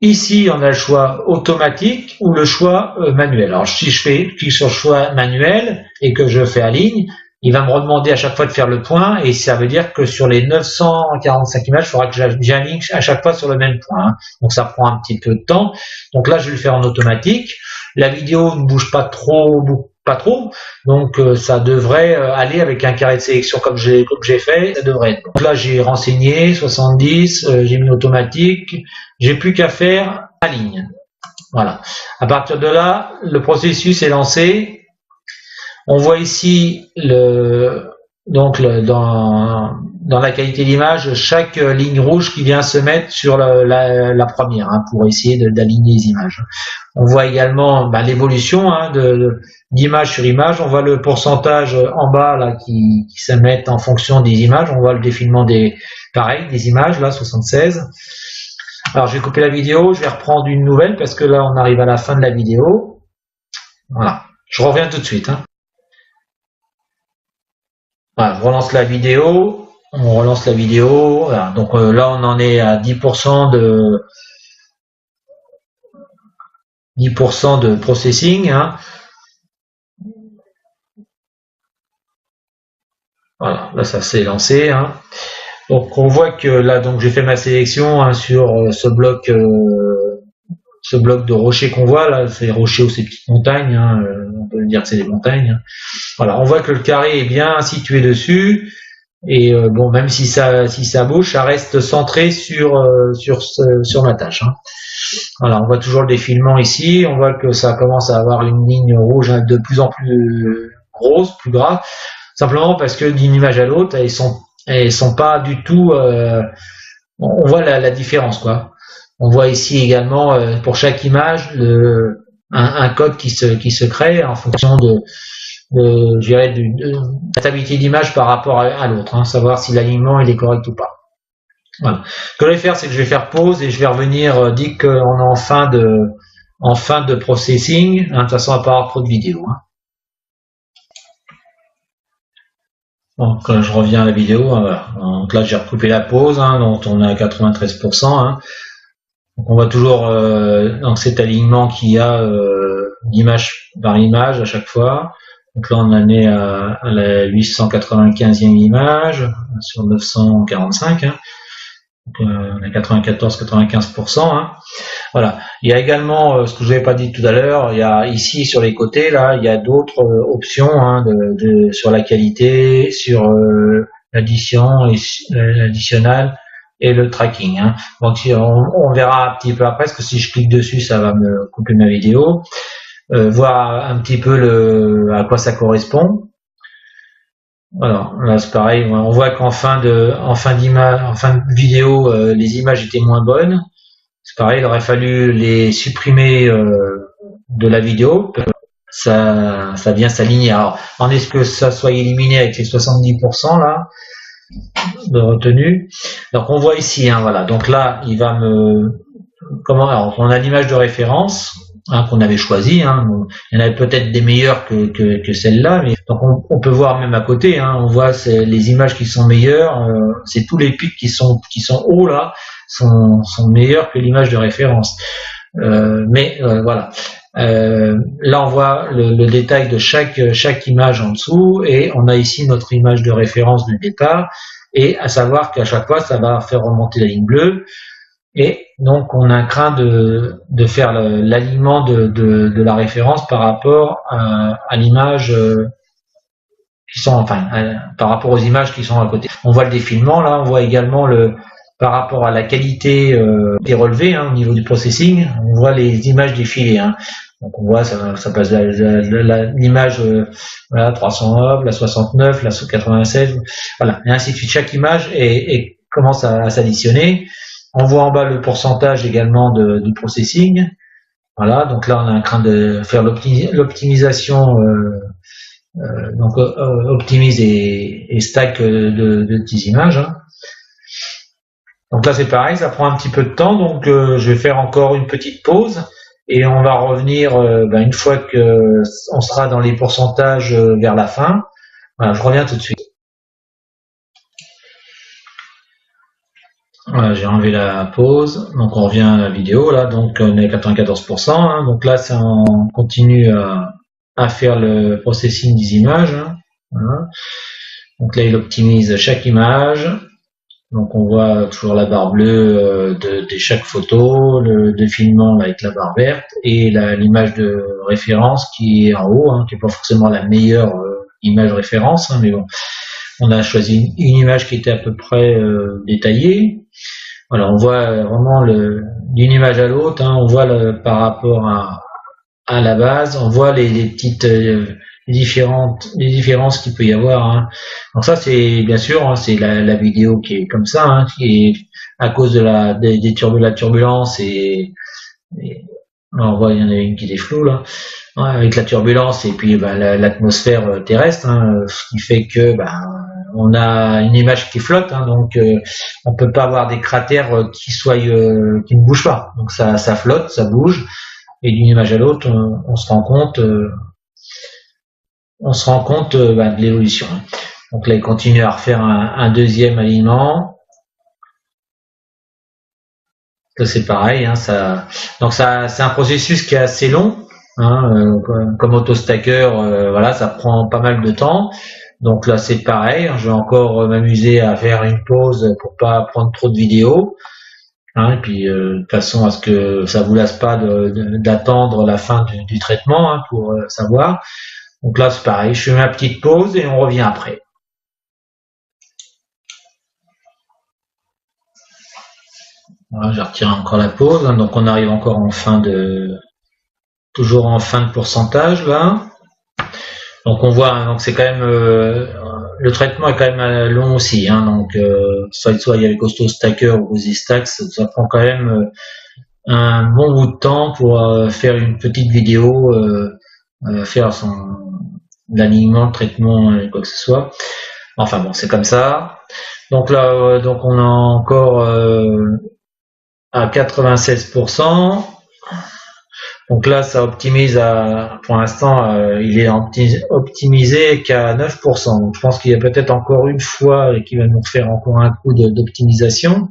Ici on a le choix automatique ou le choix manuel. Alors si je clique sur le choix manuel et que je fais aligne, il va me redemander à chaque fois de faire le point et ça veut dire que sur les 945 images, il faudra que j'aligne à chaque fois sur le même point. Hein. Donc ça prend un petit peu de temps. Donc là je vais le faire en automatique. La vidéo ne bouge pas trop, donc ça devrait aller avec un carré de sélection comme j'ai fait, ça devrait être. Donc là j'ai renseigné 70, j'ai mis automatique, j'ai plus qu'à faire aligne. Voilà. À partir de là, le processus est lancé. On voit ici dans la qualité d'image chaque ligne rouge qui vient se mettre sur la première hein, pour essayer d'aligner les images. On voit également l'évolution hein, d'image sur image. On voit le pourcentage en bas là qui se met en fonction des images. On voit le défilement des images là 76. Alors je vais couper la vidéo, je vais reprendre une nouvelle parce que là on arrive à la fin de la vidéo. Voilà, je reviens tout de suite. Hein. Voilà, on relance la vidéo, voilà. Donc là on en est à 10% de processing. Hein. Voilà, là ça s'est lancé. Hein. Donc on voit que là donc j'ai fait ma sélection hein, sur ce bloc de rochers qu'on voit là, ces rochers ou ces petites montagnes. Hein, on peut dire que c'est des montagnes. Hein. Voilà, on voit que le carré est bien situé dessus. Et bon, même si ça bouge, ça reste centré sur ma tâche. Hein. Voilà, on voit toujours le défilement ici. On voit que ça commence à avoir une ligne rouge de plus en plus grosse, plus grave. Simplement parce que d'une image à l'autre, elles sont pas du tout. On voit la différence, quoi. On voit ici également pour chaque image un code qui se crée en fonction de la stabilité d'image par rapport à l'autre, hein, savoir si l'alignement il est correct ou pas. Voilà. Ce que je vais faire, c'est que je vais faire pause et je vais revenir dès qu'on est en fin de processing. Hein, de toute façon, on va pas avoir trop de vidéos. Hein. Donc je reviens à la vidéo. Hein, voilà. Donc là, j'ai recoupé la pause, hein, donc on est à 93%. Hein. Donc on voit toujours dans cet alignement qu'il y a d'image par image à chaque fois. Donc là, on en est à la 895e image sur 945. Hein. Donc, on est à 94-95%. Hein. Voilà. Il y a également ce que je n'avais pas dit tout à l'heure. Il y a ici sur les côtés, là, il y a d'autres options hein, sur la qualité, sur l'addition, l'additionnel et le tracking. Hein. Donc on verra un petit peu après, parce que si je clique dessus, ça va me couper ma vidéo. Voir un petit peu à quoi ça correspond. Alors là c'est pareil, on voit qu'en fin de vidéo, les images étaient moins bonnes. C'est pareil, il aurait fallu les supprimer de la vidéo. Ça vient s'aligner. Alors, en est-ce que ça soit éliminé avec les 70% là de retenue. Donc on voit ici, hein, voilà. Donc là, il va alors on a l'image de référence. Hein, qu'on avait choisi, hein. Il y en avait peut-être des meilleures que celle-là, mais donc on peut voir même à côté, hein, on voit les images qui sont meilleures, c'est tous les pics qui sont hauts là sont meilleurs que l'image de référence. Voilà. Là on voit le détail de chaque image en dessous et on a ici notre image de référence de départ et à savoir qu'à chaque fois ça va faire remonter la ligne bleue. Et donc on a craint de faire l'alignement de la référence par rapport à l'image qui sont, enfin, par rapport aux images qui sont à côté. On voit le défilement là, on voit également par rapport à la qualité des relevés au niveau du processing, on voit les images défiler. Donc on voit ça passe l'image voilà, 309, la 69, la 96, voilà, et ainsi de suite. Chaque image commence à s'additionner. On voit en bas le pourcentage également du processing. Voilà, donc là on a un craint de faire l'optimisation, donc optimise et stack de petites images. Donc là c'est pareil, ça prend un petit peu de temps, donc je vais faire encore une petite pause et on va revenir une fois que on sera dans les pourcentages vers la fin. Voilà, je reviens tout de suite. Voilà, j'ai enlevé la pause, donc on revient à la vidéo là, donc on est à 94%, donc là ça on continue à faire le processing des images, voilà. Donc là il optimise chaque image, donc on voit toujours la barre bleue de chaque photo, le défilement avec la barre verte et l'image de référence qui est en haut, qui n'est pas forcément la meilleure image référence, mais bon, on a choisi une image qui était à peu près détaillée. Voilà, on voit vraiment d'une image à l'autre, on voit par rapport à la base, on voit les petites les différences qu'il peut y avoir. Donc ça c'est bien sûr, c'est la vidéo qui est comme ça, qui est à cause de la turbulence et on voit il y en a une qui est floue là, avec la turbulence et puis l'atmosphère terrestre, ce qui fait que on a une image qui flotte, donc on peut pas avoir des cratères qui ne bougent pas. Donc ça flotte, ça bouge, et d'une image à l'autre, on se rend compte, de l'évolution. Donc là, il continue à refaire un deuxième alignement. Là, c'est pareil, donc c'est un processus qui est assez long, comme AutoStacker, voilà, ça prend pas mal de temps. Donc là c'est pareil, je vais encore m'amuser à faire une pause pour pas prendre trop de vidéos, et puis de façon à ce que ça vous lasse pas d'attendre la fin du traitement pour savoir. Donc là c'est pareil, je fais ma petite pause et on revient après. Voilà, je retire encore la pause, donc on arrive encore toujours en fin de pourcentage là. Donc on voit, donc c'est quand même le traitement est quand même long aussi, donc soit avec AutoStacker ou OsiStack, ça prend quand même un bon bout de temps pour faire une petite vidéo, faire l'alignement, le traitement, quoi que ce soit. Enfin bon, c'est comme ça. Donc là, donc on a encore à 96%. Donc là, ça optimise pour l'instant, il est optimisé qu'à 9%. Donc je pense qu'il y a peut-être encore une fois qui va nous faire encore un coup d'optimisation.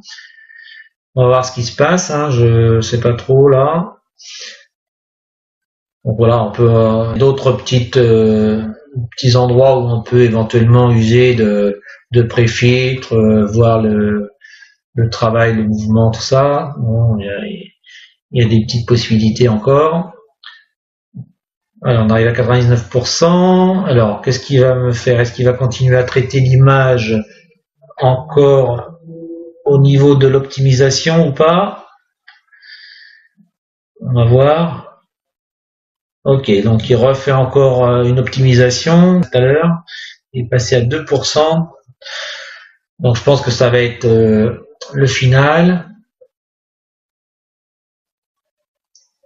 On va voir ce qui se passe, je sais pas trop là. Donc voilà, on peut d'autres petits endroits où on peut éventuellement user de pré-filtre, voir le travail, le mouvement, tout ça. Bon, il y a des petites possibilités encore. Alors, on arrive à 99%. Alors, qu'est-ce qu'il va me faire? Est-ce qu'il va continuer à traiter l'image encore au niveau de l'optimisation ou pas? On va voir. Ok, donc il refait encore une optimisation tout à l'heure. Il est passé à 2%. Donc je pense que ça va être le final.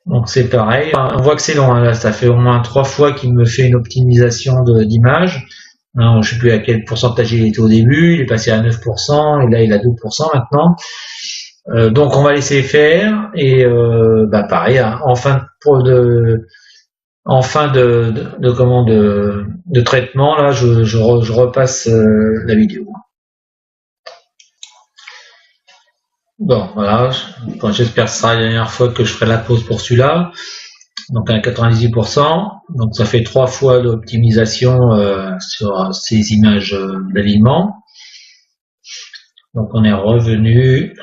Donc c'est pareil, on voit que c'est long, là, ça fait au moins 3 fois qu'il me fait une optimisation d'image. Je ne sais plus à quel pourcentage il était au début, il est passé à 9%, et là il a 2% maintenant. Donc on va laisser faire, et pareil, en fin de traitement, là je repasse la vidéo. Bon, voilà, j'espère que ce sera la dernière fois que je ferai la pause pour celui-là. Donc à 98%, donc ça fait 3 fois d'optimisation sur ces images d'alignement. Donc on est revenu,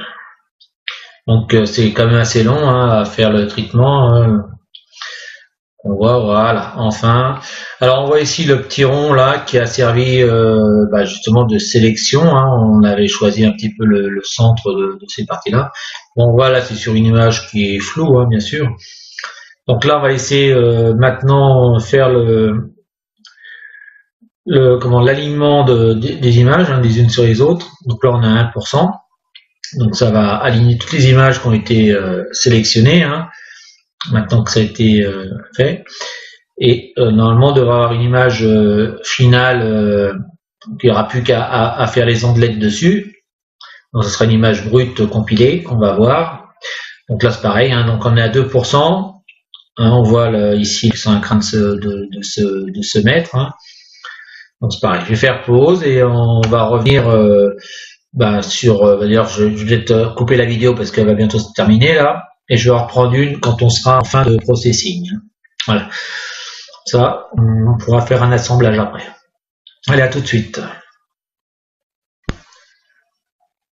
Donc c'est quand même assez long à faire le traitement. On voit, voilà, enfin. Alors on voit ici le petit rond là qui a servi justement de sélection. On avait choisi un petit peu le centre de ces parties-là. Bon voilà, c'est sur une image qui est floue, bien sûr. Donc là on va essayer maintenant faire l'alignement des images les unes sur les autres. Donc là on a 1%. Donc ça va aligner toutes les images qui ont été sélectionnées. Maintenant que ça a été fait. Et normalement, on devrait avoir une image finale qui n'aura plus qu'à faire les ondelettes dessus. Donc, ce sera une image brute compilée qu'on va voir. Donc là, c'est pareil. Donc, on est à 2%. On voit ici qu'ils sont en train de se mettre. Donc, c'est pareil. Je vais faire pause et on va revenir sur... D'ailleurs, je vais peut-être couper la vidéo parce qu'elle va bientôt se terminer là. Et je vais en reprendre une quand on sera en fin de processing. Voilà. Ça, on pourra faire un assemblage après. Allez, à tout de suite.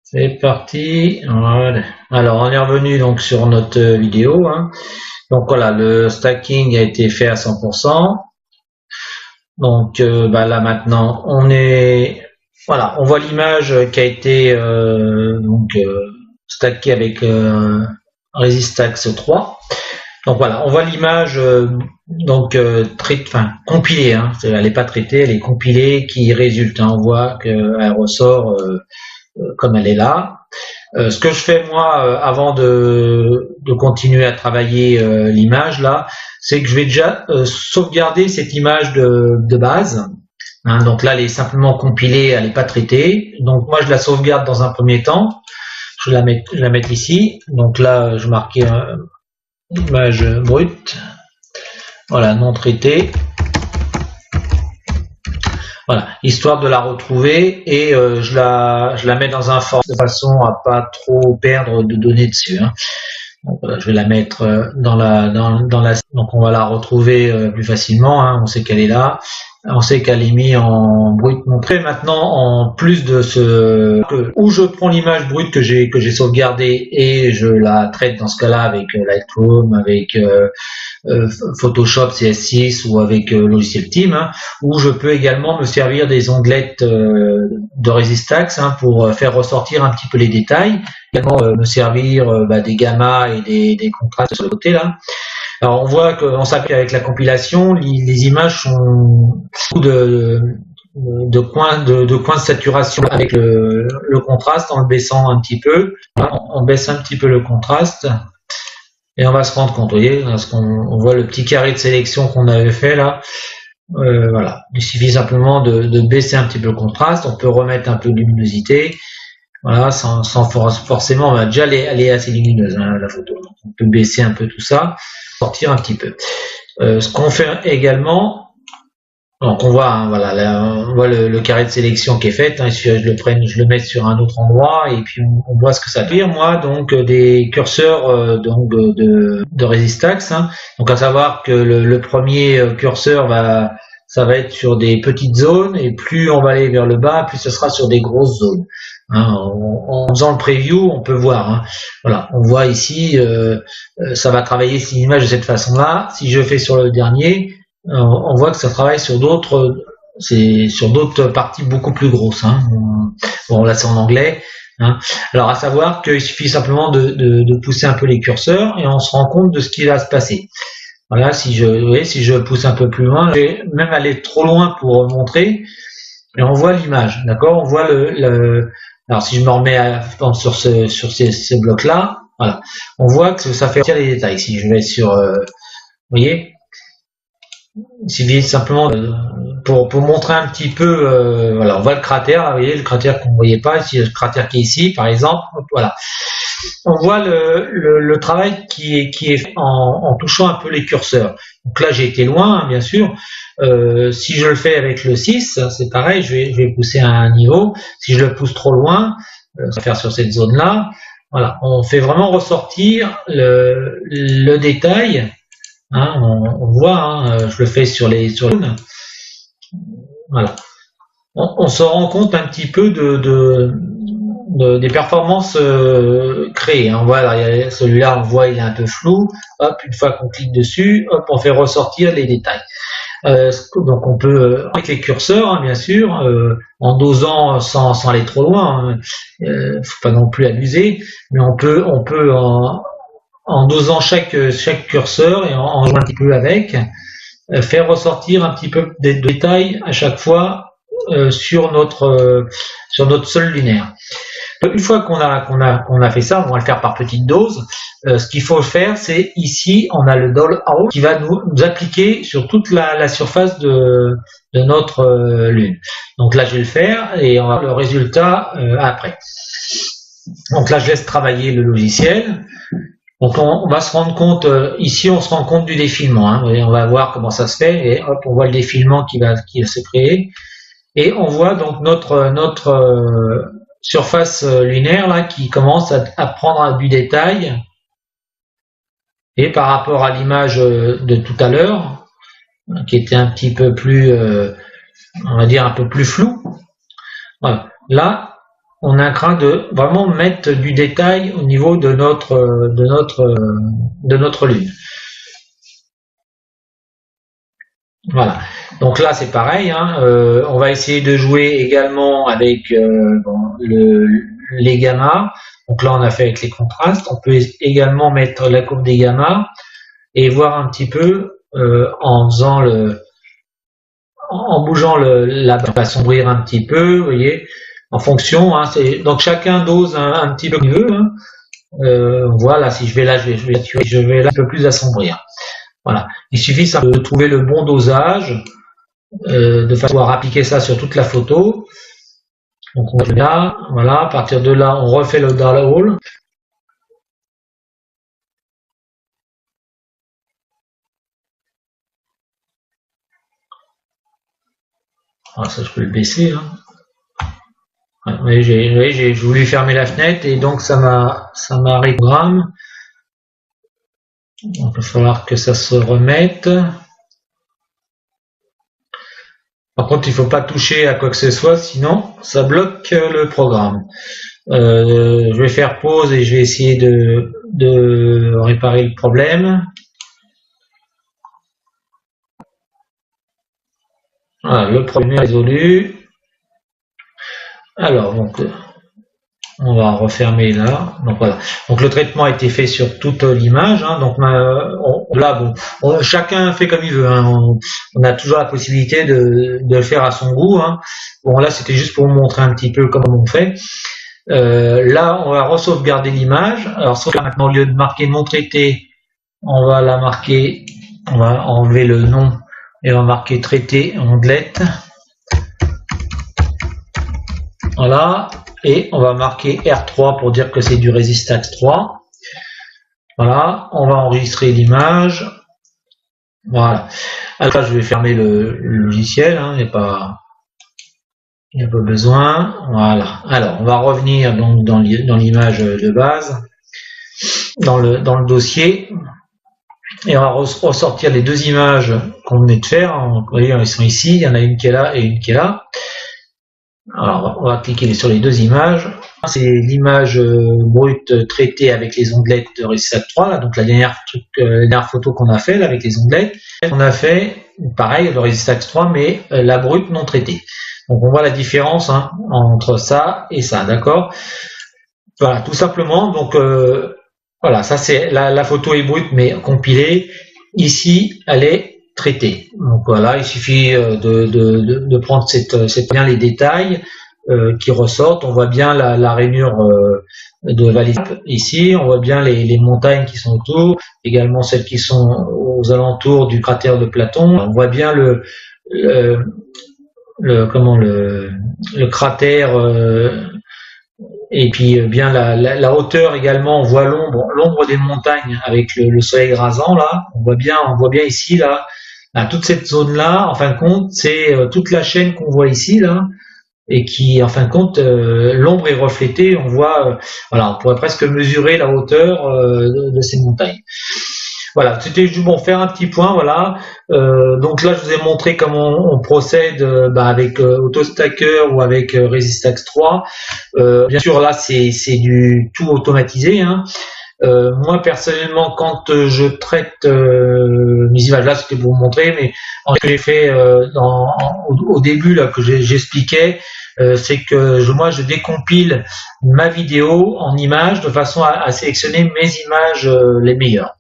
C'est parti. Voilà. Alors, on est revenu donc sur notre vidéo. Donc voilà, le stacking a été fait à 100%. Donc là maintenant, on voit l'image qui a été stackée avec Resistax 3. Donc voilà, on voit l'image compilée. Elle n'est pas traitée, elle est compilée qui résulte. On voit qu'elle ressort comme elle est là. Ce que je fais moi avant de continuer à travailler l'image là, c'est que je vais déjà sauvegarder cette image de base. Donc là, elle est simplement compilée, elle n'est pas traitée. Donc moi, je la sauvegarde dans un premier temps. Je vais la mettre ici. Donc là, je marquais image brute. Voilà, non traitée. Voilà, histoire de la retrouver et je la mets dans un format de façon à pas trop perdre de données dessus. Donc voilà, je vais la mettre dans la donc on va la retrouver plus facilement. On sait qu'elle est là. On sait qu'elle est mise en brut montré. Maintenant, en plus de où je prends l'image brute que j'ai sauvegardée et je la traite dans ce cas-là avec Lightroom, avec Photoshop CS6 ou avec logiciel Team, où je peux également me servir des onglettes de Resistax pour faire ressortir un petit peu les détails, également me servir des gammas et des contrastes sur le côté là. Alors on voit qu'on s'appuie avec la compilation, les images sont de coins de saturation avec le contraste en le baissant un petit peu. On baisse un petit peu le contraste et on va se rendre compte, vous voyez, parce qu'on voit le petit carré de sélection qu'on avait fait là. Voilà, il suffit simplement de baisser un petit peu le contraste. On peut remettre un peu de luminosité. Voilà, sans forcément, déjà elle est assez lumineuse la photo. On peut baisser un peu tout ça, sortir un petit peu. Ce qu'on fait également, donc on voit, on voit le carré de sélection qui est fait. Je le mets sur un autre endroit et puis on voit ce que ça fait. Moi, donc des curseurs de Resistax. Donc à savoir que le premier curseur ça va être sur des petites zones et plus on va aller vers le bas, plus ce sera sur des grosses zones. En faisant le preview, on peut voir. Voilà, on voit ici, ça va travailler cette image de cette façon-là. Si je fais sur le dernier, on voit que ça travaille sur d'autres parties beaucoup plus grosses. Bon, là c'est en anglais. Alors à savoir qu'il suffit simplement de pousser un peu les curseurs et on se rend compte de ce qui va se passer. Voilà, si je pousse un peu plus loin, je vais même aller trop loin pour montrer, et on voit l'image, d'accord? On voit alors si je me remets sur ces blocs-là, voilà, on voit que ça fait sortir les détails. Si je vais sur, vous voyez, il suffit simplement pour montrer un petit peu, voilà, on voit le cratère, là, vous voyez, le cratère qu'on ne voyait pas, ici, le cratère qui est ici, par exemple, voilà. On voit le travail qui est fait en touchant un peu les curseurs. Donc là, j'ai été loin, bien sûr. Si je le fais avec le 6, c'est pareil, je vais pousser à un niveau. Si je le pousse trop loin, ça va faire sur cette zone-là. Voilà, on fait vraiment ressortir le détail. On voit, je le fais sur les zones. Voilà. On se rend compte un petit peu des performances créées. Hein. Voilà, celui-là, on voit, il est un peu flou. Hop, une fois qu'on clique dessus, hop, on fait ressortir les détails. Donc on peut avec les curseurs, hein, bien sûr, en dosant sans aller trop loin. Hein. Faut pas non plus abuser, mais on peut en dosant chaque curseur et en jouant un petit peu avec, faire ressortir un petit peu des détails à chaque fois sur notre sol lunaire. Une fois qu'on a fait ça, on va le faire par petites doses. Ce qu'il faut faire, c'est ici, on a le doll out qui va nous appliquer sur toute la surface de notre lune. Donc là, je vais le faire et on va le résultat après. Donc là, je laisse travailler le logiciel. Donc on va se rendre compte, ici on se rend compte du défilement, hein, et on va voir comment ça se fait, et hop, on voit le défilement qui va se créer, et on voit donc notre surface lunaire là qui commence à prendre du détail, et par rapport à l'image de tout à l'heure, qui était un petit peu plus, on va dire un peu plus flou, voilà. Là, on a craint de vraiment mettre du détail au niveau de notre lune. Voilà. Donc là, c'est pareil. Hein, on va essayer de jouer également avec les gammas. Donc là, on a fait avec les contrastes. On peut également mettre la courbe des gammas et voir un petit peu en faisant en bougeant la barre, assombrir un petit peu. Vous voyez. En fonction, hein, donc chacun dose un petit peu comme il veut. Hein. Voilà, si je vais là, je vais là un peu plus assombrir. Voilà, il suffit ça de trouver le bon dosage, de façon à appliquer ça sur toute la photo. Donc on va là, voilà, à partir de là, on refait le doll hole. Ah, ça je peux le baisser. Hein. Oui, j'ai voulu fermer la fenêtre et donc ça m'a arrêté le programme. Donc, il va falloir que ça se remette. Par contre, il ne faut pas toucher à quoi que ce soit, sinon ça bloque le programme. Je vais faire pause et je vais essayer de réparer le problème. Voilà, le problème est résolu. Alors, donc, on va refermer là. Donc voilà. Donc le traitement a été fait sur toute l'image. Hein. Donc là, bon, chacun fait comme il veut. Hein. On a toujours la possibilité de le faire à son goût. Hein. Bon là, c'était juste pour vous montrer un petit peu comment on fait. Là, on va re-sauvegarder l'image. Alors sauf que maintenant, au lieu de marquer non traité, on va la marquer. On va enlever le nom et on va marquer traité ondelette. Voilà, et on va marquer R3 pour dire que c'est du Resistax 3. Voilà, on va enregistrer l'image. Voilà. Alors là, je vais fermer le logiciel, hein, il n'y a pas besoin. Voilà. Alors, on va revenir donc dans l'image de base, dans le dossier, et on va ressortir les deux images qu'on venait de faire. Vous voyez, ils sont ici, il y en a une qui est là et une qui est là. Alors, on va cliquer sur les deux images. C'est l'image brute traitée avec les ondelettes de Resistax 3, là, donc la dernière photo qu'on a fait là, avec les ondelettes. On a fait pareil le Resistax 3, mais la brute non traitée. Donc on voit la différence hein, entre ça et ça, d'accord. Voilà, tout simplement. Donc voilà, ça c'est la photo est brute mais compilée. Ici, elle est traité. Donc voilà, il suffit de prendre bien les détails qui ressortent. On voit bien la rainure de Valais ici, on voit bien les montagnes qui sont autour, également celles qui sont aux alentours du cratère de Platon. On voit bien le cratère et puis bien la hauteur également. On voit l'ombre des montagnes avec le soleil rasant là. On voit bien ici là. Toute cette zone-là, en fin de compte, c'est toute la chaîne qu'on voit ici, là, et qui, en fin de compte, l'ombre est reflétée. On voit, voilà, on pourrait presque mesurer la hauteur de ces montagnes. Voilà, c'était juste bon faire un petit point, voilà. Donc là, je vous ai montré comment on procède avec AutoStacker ou avec Resistax 3. Bien sûr, là, c'est du tout automatisé, hein. Moi personnellement, quand je traite mes images, là c'était pour vous montrer, mais ce que j'ai fait au début là que j'expliquais, c'est que moi je décompile ma vidéo en images de façon à sélectionner mes images les meilleures.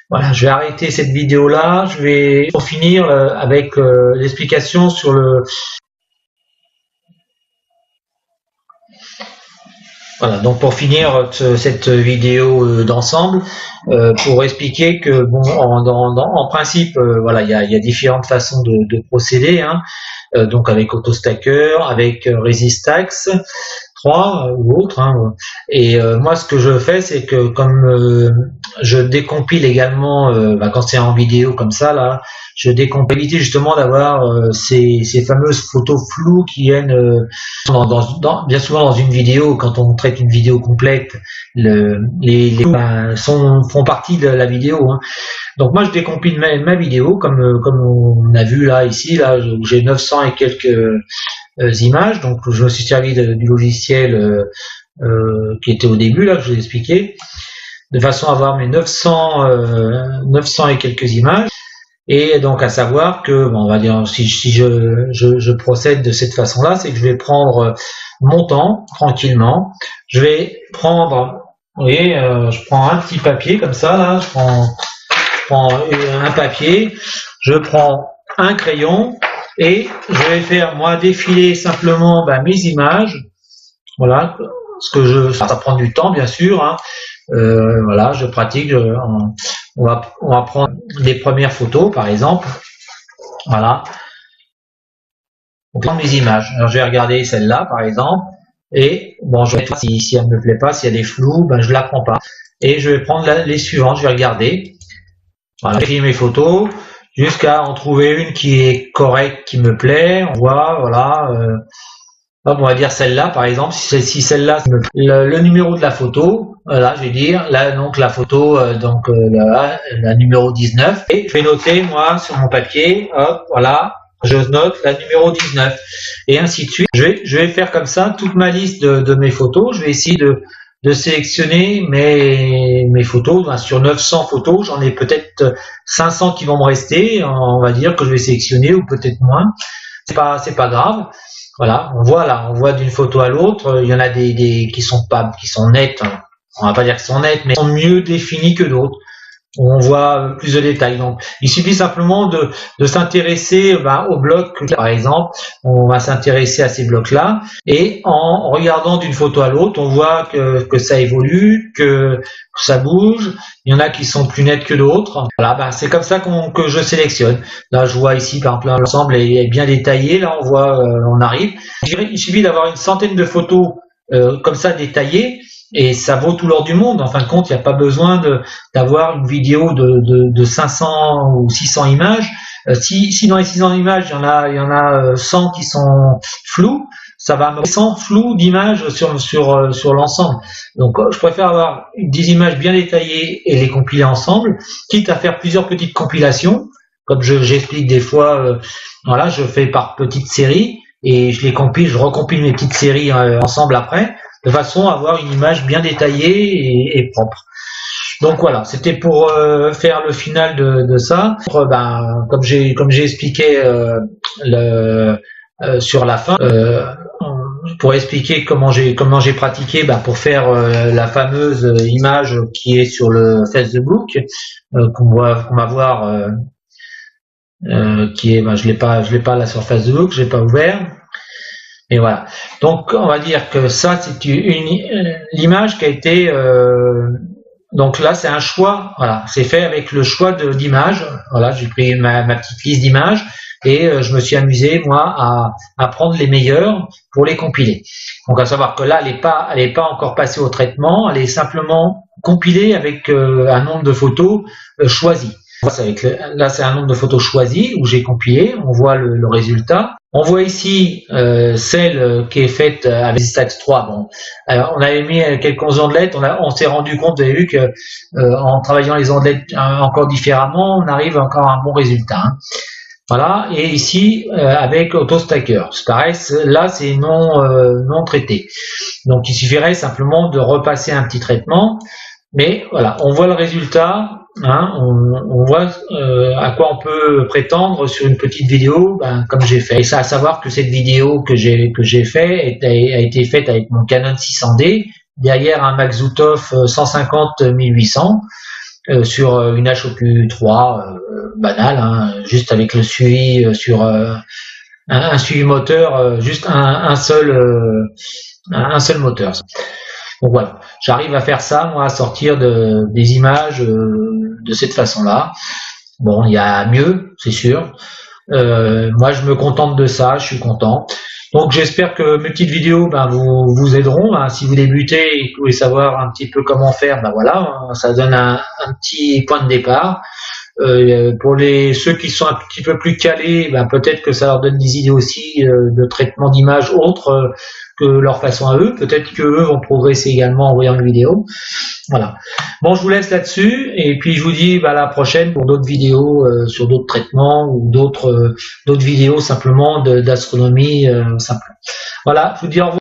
Voilà, je vais arrêter cette vidéo là. Je vais pour finir avec l'explication sur le. Voilà, donc pour finir cette vidéo d'ensemble, pour expliquer que bon, en principe, voilà, il y a différentes façons de procéder, hein, donc avec AutoStacker, avec Resistax 3 ou autre, hein, et moi ce que je fais, c'est que comme je décompile également, quand c'est en vidéo comme ça là, je décompile justement d'avoir ces fameuses photos floues qui viennent bien souvent dans une vidéo. Quand on traite une vidéo complète, les font partie de la vidéo, hein. Donc moi je décompile ma vidéo comme on a vu là ici, là où j'ai 900 et quelques images. Donc je me suis servi du logiciel qui était au début là que je vous ai expliqué, de façon à avoir mes 900 et quelques images. Et donc à savoir que, bon, on va dire, si je procède de cette façon-là, c'est que je vais prendre mon temps tranquillement. Je vais prendre, vous voyez, je prends un petit papier comme ça là, je prends un papier, je prends un crayon et je vais faire moi défiler simplement mes images. Voilà, ça prend du temps bien sûr, hein. Voilà, je pratique. On va prendre les premières photos, par exemple. Voilà. On prend mes images. Alors, je vais regarder celle-là, par exemple. Et bon, je vais si elle me plaît pas, si elle est floue, je la prends pas. Et je vais prendre les suivantes. Je vais regarder. Voilà, j'ai mes photos jusqu'à en trouver une qui est correcte, qui me plaît. On voit, voilà. On va dire celle-là, par exemple. Si celle-là, le numéro de la photo, voilà, je vais dire là donc la photo, la numéro 19, et je vais noter moi sur mon papier, hop, voilà, je note la numéro 19, et ainsi de suite. Je vais faire comme ça toute ma liste de mes photos. Je vais essayer de sélectionner mes photos. Sur 900 photos, j'en ai peut-être 500 qui vont me rester. On va dire que je vais sélectionner, ou peut-être moins. C'est pas grave. Voilà, on voit d'une photo à l'autre, il y en a des qui sont nettes, hein. On va pas dire qu'ils sont nettes, mais sont mieux définis que d'autres. On voit plus de détails. Donc, il suffit simplement de s'intéresser aux blocs. Par exemple, on va s'intéresser à ces blocs-là, et en regardant d'une photo à l'autre, on voit que ça évolue, que ça bouge. Il y en a qui sont plus nettes que d'autres. Voilà, c'est comme ça que je sélectionne. Là, je vois ici, par exemple, l'ensemble est bien détaillé. Là, on voit, on arrive. Il suffit d'avoir une centaine de photos comme ça détaillées, et ça vaut tout l'or du monde. En fin de compte, il n'y a pas besoin d'avoir une vidéo de 500 ou 600 images. Si dans les 600 images, il y en a 100 qui sont floues, ça va me 100 flous d'images sur l'ensemble. Donc, je préfère avoir 10 images bien détaillées et les compiler ensemble, quitte à faire plusieurs petites compilations, comme j'explique des fois. Voilà, je fais par petites séries et je recompile mes petites séries ensemble après, de façon à avoir une image bien détaillée et propre. Donc voilà, c'était pour faire le final de ça. Comme j'ai expliqué sur la fin, pour expliquer comment j'ai pratiqué pour faire la fameuse image qui est sur le Facebook, qu'on va voir, qui est, je l'ai pas là sur Facebook, je l'ai pas ouvert. Et voilà. Donc on va dire que ça c'est l'image qui a été donc là c'est un choix. Voilà, c'est fait avec le choix d'images. Voilà, j'ai pris ma petite liste d'images et je me suis amusé moi à prendre les meilleures pour les compiler. Donc à savoir que là elle est pas encore passée au traitement, elle est simplement compilée avec un nombre de photos choisies. Là, c'est un nombre de photos choisies où j'ai compilé. On voit le résultat. On voit ici celle qui est faite avec Instax 3. Bon, on avait mis quelques ondelettes. On s'est rendu compte, vous avez vu que en travaillant les ondelettes encore différemment, on arrive encore à un bon résultat. Hein. Voilà. Et ici avec AutoStacker. C'est pareil. Là, c'est non traité. Donc, il suffirait simplement de repasser un petit traitement. Mais voilà, on voit le résultat. Hein, on voit à quoi on peut prétendre sur une petite vidéo, comme j'ai fait. Et ça, à savoir que cette vidéo que j'ai fait a été faite avec mon Canon 600D, derrière un Max Zootov 150-1800 sur une HOQ3 banale, hein, juste avec le suivi sur un suivi moteur, juste un seul moteur. Donc voilà, j'arrive à faire ça, moi, à sortir des images de cette façon-là. Bon, il y a mieux, c'est sûr. Moi, je me contente de ça, je suis content. Donc, j'espère que mes petites vidéos vous aideront. Hein. Si vous débutez et que vous voulez savoir un petit peu comment faire, voilà, ça donne un petit point de départ. Pour ceux qui sont un petit peu plus calés, peut-être que ça leur donne des idées aussi de traitement d'image autres que leur façon à eux. Peut-être que eux vont progresser également en voyant une vidéo. Voilà. Bon, je vous laisse là-dessus et puis je vous dis à la prochaine pour d'autres vidéos sur d'autres traitements ou d'autres vidéos simplement d'astronomie simple. Voilà, je vous dis au revoir.